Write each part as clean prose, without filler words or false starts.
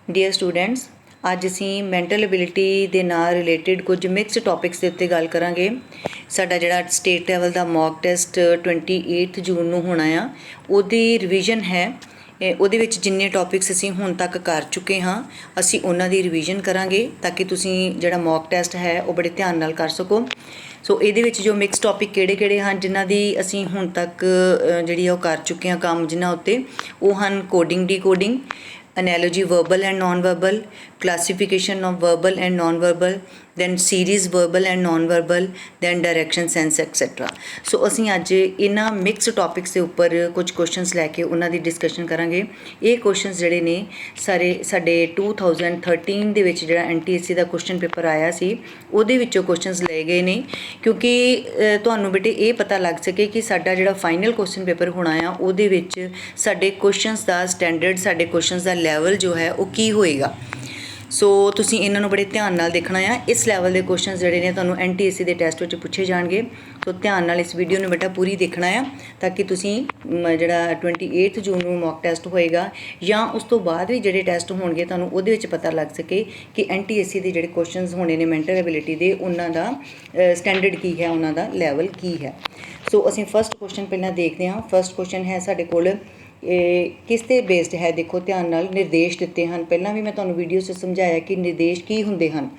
Dear students, ਅੱਜ ਅਸੀਂ mental ability ਦੇ ਨਾਲ ਰਿਲੇਟਿਡ ਕੁਝ ਮਿਕਸਡ ਟੌਪਿਕਸ ਦੇ ਉੱਤੇ ਗੱਲ ਕਰਾਂਗੇ। ਸਾਡਾ ਜਿਹੜਾ ਸਟੇਟ ਲੈਵਲ ਦਾ ਮੌਕ ਟੈਸਟ 28 ਜੂਨ ਨੂੰ ਹੋਣਾ ਆ, ਉਹਦੀ ਰਿਵੀਜ਼ਨ ਹੈ। ਉਹਦੇ ਵਿੱਚ ਜਿੰਨੇ ਟੌਪਿਕਸ ਅਸੀਂ ਹੁਣ ਤੱਕ ਕਰ ਚੁੱਕੇ ਹਾਂ, ਅਸੀਂ ਉਹਨਾਂ ਦੀ ਰਿਵੀਜ਼ਨ ਕਰਾਂਗੇ ਤਾਂ ਕਿ ਤੁਸੀਂ ਜਿਹੜਾ ਮੌਕ ਟੈਸਟ ਹੈ ਉਹ ਬੜੇ ਧਿਆਨ ਨਾਲ ਕਰ ਸਕੋ। ਸੋ ਇਹਦੇ ਵਿੱਚ ਜੋ ਮਿਕਸ ਟੌਪਿਕ ਕਿਹੜੇ ਹਨ ਜਿਨ੍ਹਾਂ ਦੀ ਅਸੀਂ ਹੁਣ ਤੱਕ ਜਿਹੜੀ ਉਹ ਕਰ ਚੁੱਕੇ ਹਾਂ ਕੰਮ ਜਿਨ੍ਹਾਂ ਉੱਤੇ, ਉਹ ਹਨ coding, decoding, analogy verbal and non-verbal, classification of verbal and non-verbal, then series verbal and non-verbal, then direction sense etc. ਸੋ ਅਸੀਂ ਅੱਜ ਇਹਨਾਂ ਮਿਕਸ ਟੌਪਿਕਸ ਦੇ ਉੱਪਰ ਕੁਝ ਕੁਐਸਚਨਸ ਲੈ ਕੇ ਉਹਨਾਂ ਦੀ ਡਿਸਕਸ਼ਨ ਕਰਾਂਗੇ। ਇਹ ਕੁਐਸਚਨਸ ਜਿਹੜੇ ਨੇ ਸਾਰੇ ਸਾਡੇ 2013 ਦੇ ਵਿੱਚ ਜਿਹੜਾ NTSC ਦਾ ਕੁਐਸਚਨ ਪੇਪਰ ਆਇਆ ਸੀ ਉਹਦੇ ਵਿੱਚੋਂ ਕੁਐਸਚਨਸ ਲਏ ਗਏ ਨੇ, ਕਿਉਂਕਿ ਤੁਹਾਨੂੰ ਬੇਟੇ ਇਹ ਪਤਾ ਲੱਗ ਸਕੇ ਕਿ ਸਾਡਾ ਜਿਹੜਾ ਫਾਈਨਲ ਕੁਐਸਚਨ ਪੇਪਰ ਹੋਣਾ ਆ ਉਹਦੇ ਵਿੱਚ ਸਾਡੇ ਕੁਐਸਚਨਸ ਦਾ ਸਟੈਂਡਰਡ, ਸਾਡੇ ਕੁਐਸਚਨਸ ਦਾ ਲੈਵਲ ਜੋ ਹੈ ਉਹ ਕੀ ਹੋਏਗਾ। ਸੋ ਤੁਸੀਂ ਇਹਨਾਂ ਨੂੰ ਬੜੇ ਧਿਆਨ ਨਾਲ ਦੇਖਣਾ ਆ। ਇਸ ਲੈਵਲ ਦੇ ਕੁਐਸਚਨਸ ਜਿਹੜੇ ਨੇ ਤੁਹਾਨੂੰ NTSC ਦੇ ਟੈਸਟ ਵਿੱਚ ਪੁੱਛੇ ਜਾਣਗੇ। ਸੋ ਧਿਆਨ ਨਾਲ ਇਸ ਵੀਡੀਓ ਨੂੰ ਬੇਟਾ ਪੂਰੀ ਦੇਖਣਾ ਆ ਤਾਂ ਕਿ ਤੁਸੀਂ ਜਿਹੜਾ 28 ਜੂਨ ਨੂੰ ਮੌਕ ਟੈਸਟ ਹੋਏਗਾ ਜਾਂ ਉਸ ਤੋਂ ਬਾਅਦ ਵੀ ਜਿਹੜੇ ਟੈਸਟ ਹੋਣਗੇ ਤੁਹਾਨੂੰ ਉਹਦੇ ਵਿੱਚ ਪਤਾ ਲੱਗ ਸਕੇ ਕਿ NTSC ਦੇ ਜਿਹੜੇ ਕੁਐਸਚਨਸ ਹੋਣੇ ਨੇ ਮੈਂਟਲ ਐਬਿਲਿਟੀ ਦੇ, ਉਹਨਾਂ ਦਾ ਸਟੈਂਡਰਡ ਕੀ ਹੈ, ਉਹਨਾਂ ਦਾ ਲੈਵਲ ਕੀ ਹੈ। ਸੋ ਅਸੀਂ ਫਸਟ ਕੁਐਸਚਨ ਪਹਿਲਾਂ ਦੇਖਦੇ ਹਾਂ। ਫਸਟ ਕੁਐਸਚਨ ਹੈ ਸਾਡੇ ਕੋਲ ਕਿਸ 'ਤੇ ਬੇਸਡ ਹੈ। ਦੇਖੋ ਧਿਆਨ ਨਾਲ, ਨਿਰਦੇਸ਼ ਦਿੱਤੇ ਹਨ। ਪਹਿਲਾਂ ਵੀ ਮੈਂ ਤੁਹਾਨੂੰ ਵੀਡੀਓ 'ਚ ਸਮਝਾਇਆ ਕਿ ਨਿਰਦੇਸ਼ ਕੀ ਹੁੰਦੇ ਹਨ।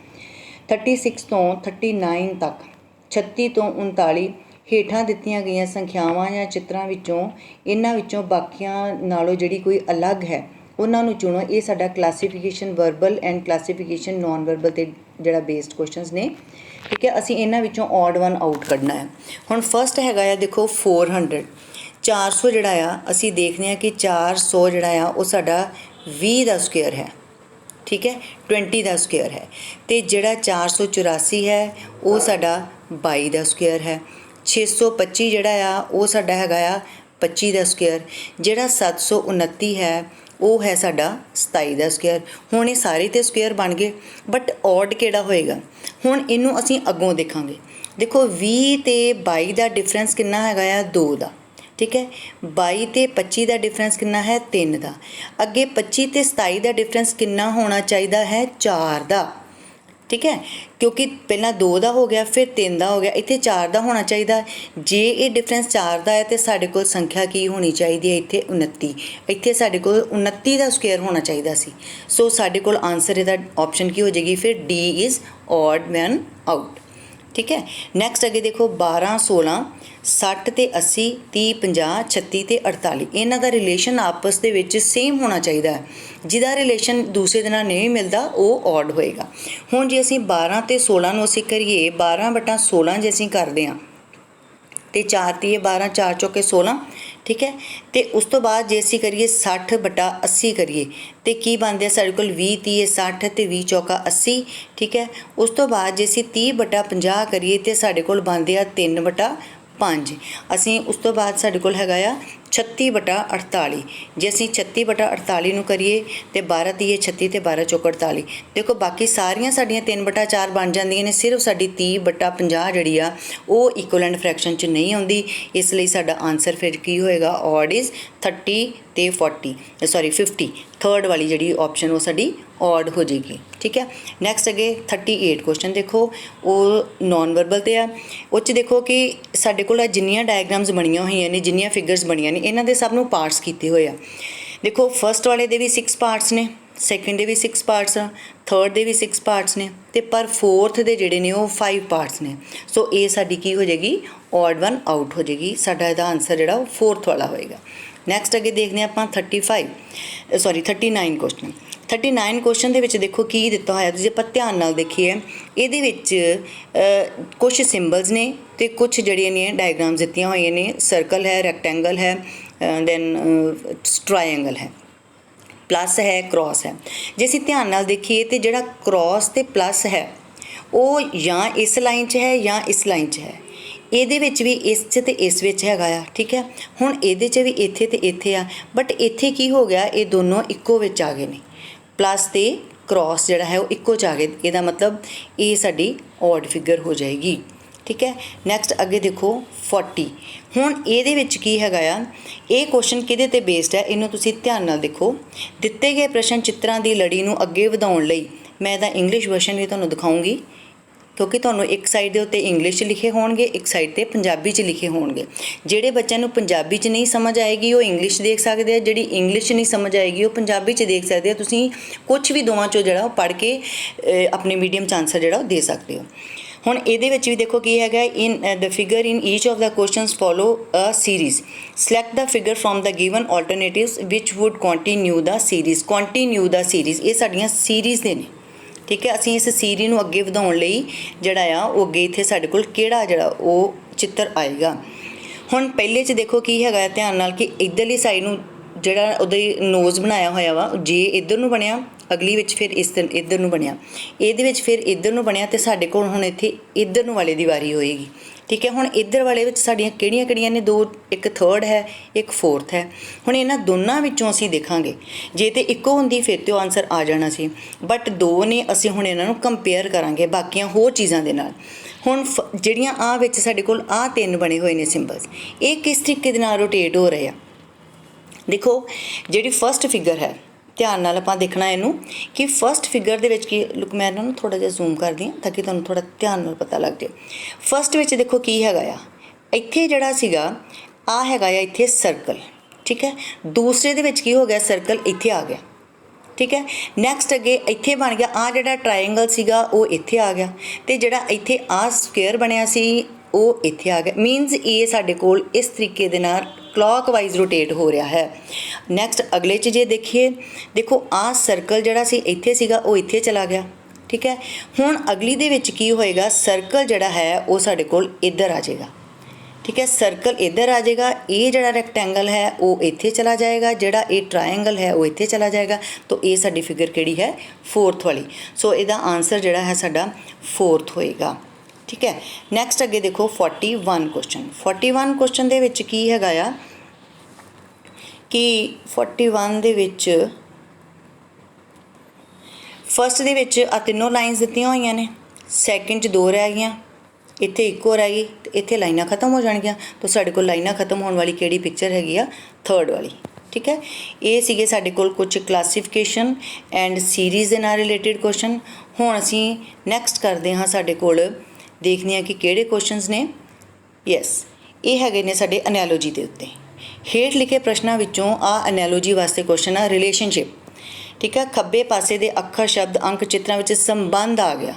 36 ਤੋਂ 39 ਤੱਕ, 36 ਤੋਂ 39 ਹੇਠਾਂ ਦਿੱਤੀਆਂ ਗਈਆਂ ਸੰਖਿਆਵਾਂ ਜਾਂ ਚਿੱਤਰਾਂ ਵਿੱਚੋਂ ਇਹਨਾਂ ਵਿੱਚੋਂ ਬਾਕੀਆਂ ਨਾਲੋਂ ਜਿਹੜੀ ਕੋਈ ਅਲੱਗ ਹੈ ਉਹਨਾਂ ਨੂੰ ਚੁਣੋ। ਇਹ ਸਾਡਾ classification verbal and classification non verbal 'ਤੇ ਜਿਹੜਾ ਬੇਸਡ ਕੁਐਸਚਨਸ ਨੇ, ਠੀਕ ਹੈ। ਅਸੀਂ ਇਹਨਾਂ ਵਿੱਚੋਂ ਔਡ ਵਨ ਆਊਟ ਕੱਢਣਾ ਹੈ। ਹੁਣ ਫਸਟ ਹੈਗਾ ਆ, ਦੇਖੋ 400 400 ਜਿਹੜਾ ਆ, ਅਸੀਂ ਦੇਖਦੇ ਹਾਂ ਕਿ 400 ਜਿਹੜਾ ਆ ਉਹ ਸਾਡਾ 20 ਦਾ ਸਕੁਏਅਰ ਹੈ, ਠੀਕ ਹੈ, 20 ਦਾ ਸਕੁਏਅਰ ਹੈ। ਅਤੇ ਜਿਹੜਾ 484 ਹੈ ਉਹ ਸਾਡਾ 22 ਦਾ ਸਕੁਏਅਰ ਹੈ। 625 ਜਿਹੜਾ ਆ ਉਹ ਸਾਡਾ ਹੈਗਾ ਆ 25 ਦਾ ਸਕੁਏਅਰ। ਜਿਹੜਾ 729 ਹੈ ਉਹ ਹੈ ਸਾਡਾ 27 ਦਾ ਸਕੁਏਅਰ। ਹੁਣ ਇਹ ਸਾਰੇ ਤੇ ਸਕੁਏਅਰ ਬਣ ਗਏ, ਬਟ ਔਡ ਕਿਹੜਾ ਹੋਏਗਾ? ਹੁਣ ਇਹਨੂੰ ਅਸੀਂ ਅੱਗੋਂ ਦੇਖਾਂਗੇ। ਦੇਖੋ 20 ਅਤੇ 22 ਦਾ ਡਿਫਰੈਂਸ ਕਿੰਨਾ ਹੈਗਾ ਆ? 2 ਦਾ, ਠੀਕ ਹੈ। 22 ਅਤੇ 25 ਦਾ ਡਿਫਰੈਂਸ ਕਿੰਨਾ ਹੈ? 3 ਦਾ। ਅੱਗੇ 25 ਅਤੇ 27 ਦਾ ਡਿਫਰੈਂਸ ਕਿੰਨਾ ਹੋਣਾ ਚਾਹੀਦਾ ਹੈ? 4 ਦਾ, ਠੀਕ ਹੈ, ਕਿਉਂਕਿ ਪਹਿਲਾਂ 2 ਦਾ ਹੋ ਗਿਆ, ਫਿਰ 3 ਦਾ ਹੋ ਗਿਆ, ਇੱਥੇ 4 ਦਾ ਹੋਣਾ ਚਾਹੀਦਾ। ਜੇ ਇਹ ਡਿਫਰੈਂਸ 4 ਦਾ ਹੈ ਤਾਂ ਸਾਡੇ ਕੋਲ ਸੰਖਿਆ ਕੀ ਹੋਣੀ ਚਾਹੀਦੀ ਹੈ? ਇੱਥੇ 29। ਇੱਥੇ ਸਾਡੇ ਕੋਲ 29 ਦਾ ਸਕੁਏਅਰ ਹੋਣਾ ਚਾਹੀਦਾ ਸੀ। ਸੋ ਸਾਡੇ ਕੋਲ ਆਨਸਰ ਇਹਦਾ ਆਪਸ਼ਨ ਕੀ ਹੋ ਜਾਏਗੀ? ਫਿਰ D is odd one out, ਠੀਕ ਹੈ। ਨੈਕਸਟ ਅੱਗੇ ਦੇਖੋ 12, 16, 60 ਅਤੇ 80, 30, 50, 36 ਅਤੇ 48। ਇਹਨਾਂ ਦਾ ਰਿਲੇਸ਼ਨ ਆਪਸ ਦੇ ਵਿੱਚ ਸੇਮ ਹੋਣਾ ਚਾਹੀਦਾ ਹੈ। ਜਿਹਦਾ ਰਿਲੇਸ਼ਨ ਦੂਸਰੇ ਦੇ ਨਾਲ ਨਹੀਂ ਮਿਲਦਾ ਉਹ ਔਡ ਹੋਏਗਾ। ਹੁਣ ਜੇ ਅਸੀਂ 12 ਅਤੇ 16 ਨੂੰ ਅਸੀਂ ਕਰੀਏ, 12/16 ਜੇ ਅਸੀਂ ਕਰਦੇ ਹਾਂ ਅਤੇ 4 ਤੀਏ 12, 4 ਚੌਕੇ 16, ਠੀਕ ਹੈ। ਅਤੇ ਉਸ ਤੋਂ ਬਾਅਦ ਜੇ ਅਸੀਂ ਕਰੀਏ 60/80 ਕਰੀਏ ਅਤੇ ਕੀ ਬਣਦੇ ਆ ਸਾਡੇ ਕੋਲ? 20 ਤੀਏ 60 ਅਤੇ 20 ਚੌਕਾ 80, ਠੀਕ ਹੈ। ਉਸ ਤੋਂ ਬਾਅਦ ਜੇ ਅਸੀਂ 30/50 ਕਰੀਏ ਅਤੇ ਸਾਡੇ ਕੋਲ ਬਣਦੇ ਆ 3/5। ਅਸੀਂ ਉਸ ਤੋਂ ਬਾਅਦ ਸਾਡੇ ਕੋਲ ਹੈਗਾ ਆ 36/48। ਜੇ ਅਸੀਂ 36/48 ਨੂੰ ਕਰੀਏ ਅਤੇ 12 ਤੀਏ 36 ਅਤੇ 12 ਚੌਕ 48, ਦੇਖੋ ਬਾਕੀ ਸਾਰੀਆਂ ਸਾਡੀਆਂ 3/4 ਬਣ ਜਾਂਦੀਆਂ ਨੇ। ਸਿਰਫ ਸਾਡੀ 30/50 ਜਿਹੜੀ ਆ ਉਹ ਇਕੁਅਲੈਂਟ ਫਰੈਕਸ਼ਨ 'ਚ ਨਹੀਂ ਆਉਂਦੀ। ਇਸ ਲਈ ਸਾਡਾ ਆਨਸਰ ਫਿਰ ਕੀ ਹੋਏਗਾ? ਔਡ ਇਜ਼ 30 ਅਤੇ 50। ਥਰਡ ਵਾਲੀ ਜਿਹੜੀ ਆਪਸ਼ਨ ਉਹ ਸਾਡੀ ਔਡ ਹੋ ਜਾਏਗੀ, ਠੀਕ ਹੈ। ਨੈਕਸਟ ਅੱਗੇ 38 ਕੁਐਸਚਨ ਦੇਖੋ, ਉਹ ਨੋਨ ਵਰਬਲ 'ਤੇ ਆ। ਉਹ 'ਚ ਦੇਖੋ ਕਿ ਸਾਡੇ ਕੋਲ ਜਿੰਨੀਆਂ ਡਾਇਗਰਾਮਸ ਬਣੀਆਂ ਹੋਈਆਂ ਨੇ, ਜਿੰਨੀਆਂ ਫਿਗਰਸ ਬਣੀਆਂ ਨੇ, ਇਹਨਾਂ ਦੇ ਸਭ ਨੂੰ ਪਾਰਟਸ ਕੀਤੇ ਹੋਏ ਆ। ਦੇਖੋ ਫਸਟ ਵਾਲੇ ਦੇ ਵੀ 6 ਪਾਰਟਸ ਨੇ, ਸੈਕਿੰਡ ਦੇ ਵੀ 6 ਪਾਰਟਸ ਆ, ਥਰਡ ਦੇ ਵੀ 6 ਪਾਰਟਸ ਨੇ, ਅਤੇ ਪਰ ਫੋਰਥ ਦੇ ਜਿਹੜੇ ਨੇ ਉਹ 5 ਪਾਰਟਸ ਨੇ। ਸੋ ਇਹ ਸਾਡੀ ਕੀ ਹੋ ਜਾਏਗੀ? ਔਡ ਵਨ ਆਊਟ ਹੋ ਜਾਏਗੀ। ਸਾਡਾ ਇਹਦਾ ਆਨਸਰ ਜਿਹੜਾ ਉਹ ਫੋਰਥ ਵਾਲਾ ਹੋਏਗਾ। ਨੈਕਸਟ ਅੱਗੇ ਦੇਖਦੇ ਹਾਂ ਆਪਾਂ 39 ਕੁਐਸਚਨ। 39 ਕੁਐਸਚਨ ਦੇ ਵਿੱਚ ਦੇਖੋ ਕੀ ਦਿੱਤਾ ਹੋਇਆ। ਤੁਸੀਂ ਆਪਾਂ ਧਿਆਨ ਨਾਲ ਦੇਖੀਏ, ਇਹਦੇ ਵਿੱਚ ਕੁਛ ਸਿੰਬਲਸ ਨੇ ਅਤੇ ਕੁਛ ਜਿਹੜੀਆਂ ਨੇ ਡਾਇਗਰਾਮਸ ਦਿੱਤੀਆਂ ਹੋਈਆਂ ਨੇ। ਸਰਕਲ ਹੈ, ਰੈਕਟੈਂਗਲ ਹੈ, ਦੈਨ ਟਰਾਇੰਗਲ ਹੈ, ਪਲੱਸ ਹੈ, ਕ੍ਰੋਸ ਹੈ। ਜੇ ਅਸੀਂ ਧਿਆਨ ਨਾਲ ਦੇਖੀਏ ਤਾਂ ਜਿਹੜਾ ਕ੍ਰੋਸ ਅਤੇ ਪਲੱਸ ਹੈ ਉਹ ਜਾਂ ਇਸ ਲਾਈਨ 'ਚ ਹੈ ਜਾਂ ਇਸ ਲਾਈਨ 'ਚ ਹੈ। ਇਹਦੇ ਵਿੱਚ ਵੀ ਇਸ 'ਚ ਅਤੇ ਇਸ ਵਿੱਚ ਹੈਗਾ ਆ, ਠੀਕ ਹੈ। ਹੁਣ ਇਹਦੇ 'ਚ ਵੀ ਇੱਥੇ ਅਤੇ ਇੱਥੇ ਆ, ਬਟ ਇੱਥੇ ਕੀ ਹੋ ਗਿਆ? ਇਹ ਦੋਨੋਂ ਇੱਕੋ ਵਿੱਚ ਆ ਗਏ ਨੇ। ਪਲੱਸ ਅਤੇ ਕ੍ਰੋਸ ਜਿਹੜਾ ਹੈ ਉਹ ਇੱਕੋ 'ਚ ਆ ਗਏ। ਇਹਦਾ ਮਤਲਬ ਇਹ ਸਾਡੀ ਔਡ ਫਿਗਰ ਹੋ ਜਾਏਗੀ, ठीक है। नैक्सट अगे देखो 40। हुण इहदे विच की हैगा आ, ਇਹ क्वेश्चन किहदे ते बेस्ड है, इहनूं तुसीं ध्यान नाल देखो। दिते गए प्रश्न चित्रां दी लड़ी नूं अगे वधाउण लई, मैं इहदा इंग्लिश वर्जन भी तुहानूं दिखाऊंगी, क्योंकि तुहानूं एक साइड दे उत्ते इंग्लिश लिखे होणगे, एक साइड ते पंजाबी च लिखे होणगे। ਜਿਹੜੇ ਬੱਚਿਆਂ ਨੂੰ ਪੰਜਾਬੀ 'ਚ नहीं समझ आएगी वो इंग्लिश देख सकते हैं, ਜਿਹੜੀ इंग्लिश नहीं समझ आएगी वो पंजाबी 'ਚ देख सकते हैं। तुसीं कुछ भी दोवां 'चों ਜਿਹੜਾ पढ़ के अपने मीडियम 'ਚ आंसर ਜਿਹੜਾ दे सकते हो। ਹੁਣ ਇਹਦੇ ਵਿੱਚ ਵੀ ਦੇਖੋ ਕੀ ਹੈਗਾ, in the figure in each of the questions follow a series, select the figure from the given alternatives which would continue the series. Continue the series ਇਹ ਸਾਡੀਆਂ ਸੀਰੀਜ਼ ਦੇ ਨੇ, ਠੀਕ ਹੈ। ਅਸੀਂ ਇਸ ਸੀਰੀਜ਼ ਨੂੰ ਅੱਗੇ ਵਧਾਉਣ ਲਈ ਜਿਹੜਾ ਆ ਉਹ ਅੱਗੇ ਇੱਥੇ ਸਾਡੇ ਕੋਲ ਕਿਹੜਾ ਜਿਹੜਾ ਉਹ ਚਿੱਤਰ ਆਏਗਾ। ਹੁਣ ਪਹਿਲੇ 'ਚ ਦੇਖੋ ਕੀ ਹੈਗਾ ਧਿਆਨ ਨਾਲ ਕਿ ਇੱਧਰਲੀ ਸਾਈਡ ਨੂੰ ਜਿਹੜਾ ਉਹਦੇ ਨੋਜ਼ ਬਣਾਇਆ ਹੋਇਆ ਵਾ, ਜੇ ਇੱਧਰ ਨੂੰ ਬਣਿਆ ਅਗਲੀ ਵਿੱਚ ਫਿਰ ਇਸ ਇੱਧਰ ਨੂੰ ਬਣਿਆ, ਇਹਦੇ ਵਿੱਚ ਫਿਰ ਇੱਧਰ ਨੂੰ ਬਣਿਆ, ਅਤੇ ਸਾਡੇ ਕੋਲ ਹੁਣ ਇੱਥੇ ਇੱਧਰ ਨੂੰ ਵਾਲੇ ਦੀ ਵਾਰੀ ਹੋਏਗੀ, ਠੀਕ ਹੈ। ਹੁਣ ਇੱਧਰ ਵਾਲੇ ਵਿੱਚ ਸਾਡੀਆਂ ਕਿਹੜੀਆਂ ਕਿਹੜੀਆਂ ਨੇ, ਦੋ, ਇੱਕ ਥਰਡ ਹੈ, ਇੱਕ ਫੋਰਥ ਹੈ। ਹੁਣ ਇਹਨਾਂ ਦੋਨਾਂ ਵਿੱਚੋਂ ਅਸੀਂ ਦੇਖਾਂਗੇ, ਜੇ ਤਾਂ ਇੱਕੋ ਹੁੰਦੀ ਫਿਰ ਤਾਂ ਉਹ ਆਨਸਰ ਆ ਜਾਣਾ ਸੀ, ਬਟ ਦੋ ਨੇ, ਅਸੀਂ ਹੁਣ ਇਹਨਾਂ ਨੂੰ ਕੰਪੇਅਰ ਕਰਾਂਗੇ ਬਾਕੀਆਂ ਹੋਰ ਚੀਜ਼ਾਂ ਦੇ ਨਾਲ। ਹੁਣ ਜਿਹੜੀਆਂ ਆਹ ਵਿੱਚ ਸਾਡੇ ਕੋਲ ਆਹ ਤਿੰਨ ਬਣੇ ਹੋਏ ਨੇ ਸਿੰਬਲਸ, ਇਹ ਕਿਸ ਤਰੀਕੇ ਦੇ ਨਾਲ ਰੋਟੇਟ ਹੋ ਰਹੇ ਆ। ਦੇਖੋ ਜਿਹੜੀ ਫਸਟ ਫਿਗਰ ਹੈ, ਧਿਆਨ ਨਾਲ ਆਪਾਂ ਦੇਖਣਾ ਇਹਨੂੰ ਕਿ ਫਸਟ ਫਿਗਰ ਦੇ ਵਿੱਚ ਕੀ, ਲੁੱਕ ਮੈਂ ਇਹਨਾਂ ਨੂੰ ਥੋੜ੍ਹਾ ਜਿਹਾ ਜ਼ੂਮ ਕਰਦੀ ਹਾਂ ਤਾਂ ਕਿ ਤੁਹਾਨੂੰ ਥੋੜ੍ਹਾ ਧਿਆਨ ਨਾਲ ਪਤਾ ਲੱਗ ਜਾਏ। ਫਸਟ ਵਿੱਚ ਦੇਖੋ ਕੀ ਹੈਗਾ ਆ, ਇੱਥੇ ਜਿਹੜਾ ਸੀਗਾ ਆਹ ਹੈਗਾ ਆ ਇੱਥੇ ਸਰਕਲ, ਠੀਕ ਹੈ। ਦੂਸਰੇ ਦੇ ਵਿੱਚ ਕੀ ਹੋ ਗਿਆ, ਸਰਕਲ ਇੱਥੇ ਆ ਗਿਆ, ਠੀਕ ਹੈ। ਨੈਕਸਟ ਅੱਗੇ ਇੱਥੇ ਬਣ ਗਿਆ, ਆਹ ਜਿਹੜਾ ਟਰਾਇੰਗਲ ਸੀਗਾ ਉਹ ਇੱਥੇ ਆ ਗਿਆ, ਅਤੇ ਜਿਹੜਾ ਇੱਥੇ ਆਹ ਸਕੁਏਅਰ ਬਣਿਆ ਸੀ ਉਹ ਇੱਥੇ ਆ ਗਿਆ। ਮੀਨਸ ਇਹ ਸਾਡੇ ਕੋਲ ਇਸ ਤਰੀਕੇ ਦੇ ਨਾਲ ਕਲੌਕਵਾਈਜ਼ ਰੋਟੇਟ ਹੋ ਰਿਹਾ ਹੈ। ਨੈਕਸਟ ਅਗਲੇ 'ਚ ਜੇ ਦੇਖੀਏ, ਦੇਖੋ ਆਹ ਸਰਕਲ ਜਿਹੜਾ ਸੀ ਇੱਥੇ ਸੀਗਾ ਉਹ ਇੱਥੇ ਚਲਾ ਗਿਆ, ਠੀਕ ਹੈ। ਹੁਣ ਅਗਲੀ ਦੇ ਵਿੱਚ ਕੀ ਹੋਏਗਾ, ਸਰਕਲ ਜਿਹੜਾ ਹੈ ਉਹ ਸਾਡੇ ਕੋਲ ਇੱਧਰ ਆ ਜਾਏਗਾ, ਠੀਕ ਹੈ। ਸਰਕਲ ਇੱਧਰ ਆ ਜਾਏਗਾ, ਇਹ ਜਿਹੜਾ ਰੈਕਟੈਂਗਲ ਹੈ ਉਹ ਇੱਥੇ ਚਲਾ ਜਾਏਗਾ, ਜਿਹੜਾ ਇਹ ਟਰਾਇੰਗਲ ਹੈ ਉਹ ਇੱਥੇ ਚਲਾ ਜਾਏਗਾ। ਤਾਂ ਇਹ ਸਾਡੀ ਫਿਗਰ ਕਿਹੜੀ ਹੈ, ਫੋਰਥ ਵਾਲੀ। ਸੋ ਇਹਦਾ ਆਨਸਰ ਜਿਹੜਾ ਹੈ ਸਾਡਾ ਫੋਰਥ ਹੋਏਗਾ, ਠੀਕ ਹੈ। ਨੈਕਸਟ ਅੱਗੇ ਦੇਖੋ 41 ਕੁਐਸਚਨ। 41 ਕੁਐਸਚਨ ਦੇ ਵਿੱਚ ਕੀ ਹੈਗਾ ਆ ਕਿ 41 ਦੇ ਵਿੱਚ ਫਸਟ ਦੇ ਵਿੱਚ ਆ ਤਿੰਨੋਂ ਲਾਈਨਸ ਦਿੱਤੀਆਂ ਹੋਈਆਂ ਨੇ, ਸੈਕਿੰਡ 'ਚ ਦੋ ਰਹਿ ਗਈਆਂ, ਇੱਥੇ ਇੱਕੋ ਰਹਿ ਗਈ, ਅਤੇ ਇੱਥੇ ਲਾਈਨਾਂ ਖਤਮ ਹੋ ਜਾਣਗੀਆਂ। ਤਾਂ ਸਾਡੇ ਕੋਲ ਲਾਈਨਾਂ ਖਤਮ ਹੋਣ ਵਾਲੀ ਕਿਹੜੀ ਪਿਕਚਰ ਹੈਗੀ ਆ, ਥਰਡ ਵਾਲੀ, ਠੀਕ ਹੈ। ਇਹ ਸੀਗੇ ਸਾਡੇ ਕੋਲ ਕੁਝ ਕਲਾਸੀਫਿਕੇਸ਼ਨ ਐਂਡ ਸੀਰੀਜ਼ ਦੇ ਨਾਲ ਰਿਲੇਟਿਡ ਕੁਐਸਚਨ। ਹੁਣ ਅਸੀਂ ਨੈਕਸਟ ਕਰਦੇ ਹਾਂ, ਸਾਡੇ ਕੋਲ ਦੇਖਦੇ ਹਾਂ ਕਿ ਕਿਹੜੇ ਕੁਐਸਚਨਸ ਨੇ। ਯੈਸ, ਇਹ ਹੈਗੇ ਨੇ ਸਾਡੇ ਐਨਾਲੋਜੀ ਦੇ ਉੱਤੇ। ਹੇਠ ਲਿਖੇ ਪ੍ਰਸ਼ਨਾਂ ਵਿੱਚੋਂ ਆਹ ਐਨਾਲੋਜੀ ਵਾਸਤੇ ਕੁਐਸਚਨ ਆ, ਰਿਲੇਸ਼ਨਸ਼ਿਪ, ਠੀਕ ਹੈ। ਖੱਬੇ ਪਾਸੇ ਦੇ ਅੱਖਰ, ਸ਼ਬਦ, ਅੰਕ ਚਿੱਤਰਾਂ ਵਿੱਚ ਸੰਬੰਧ ਆ ਗਿਆ,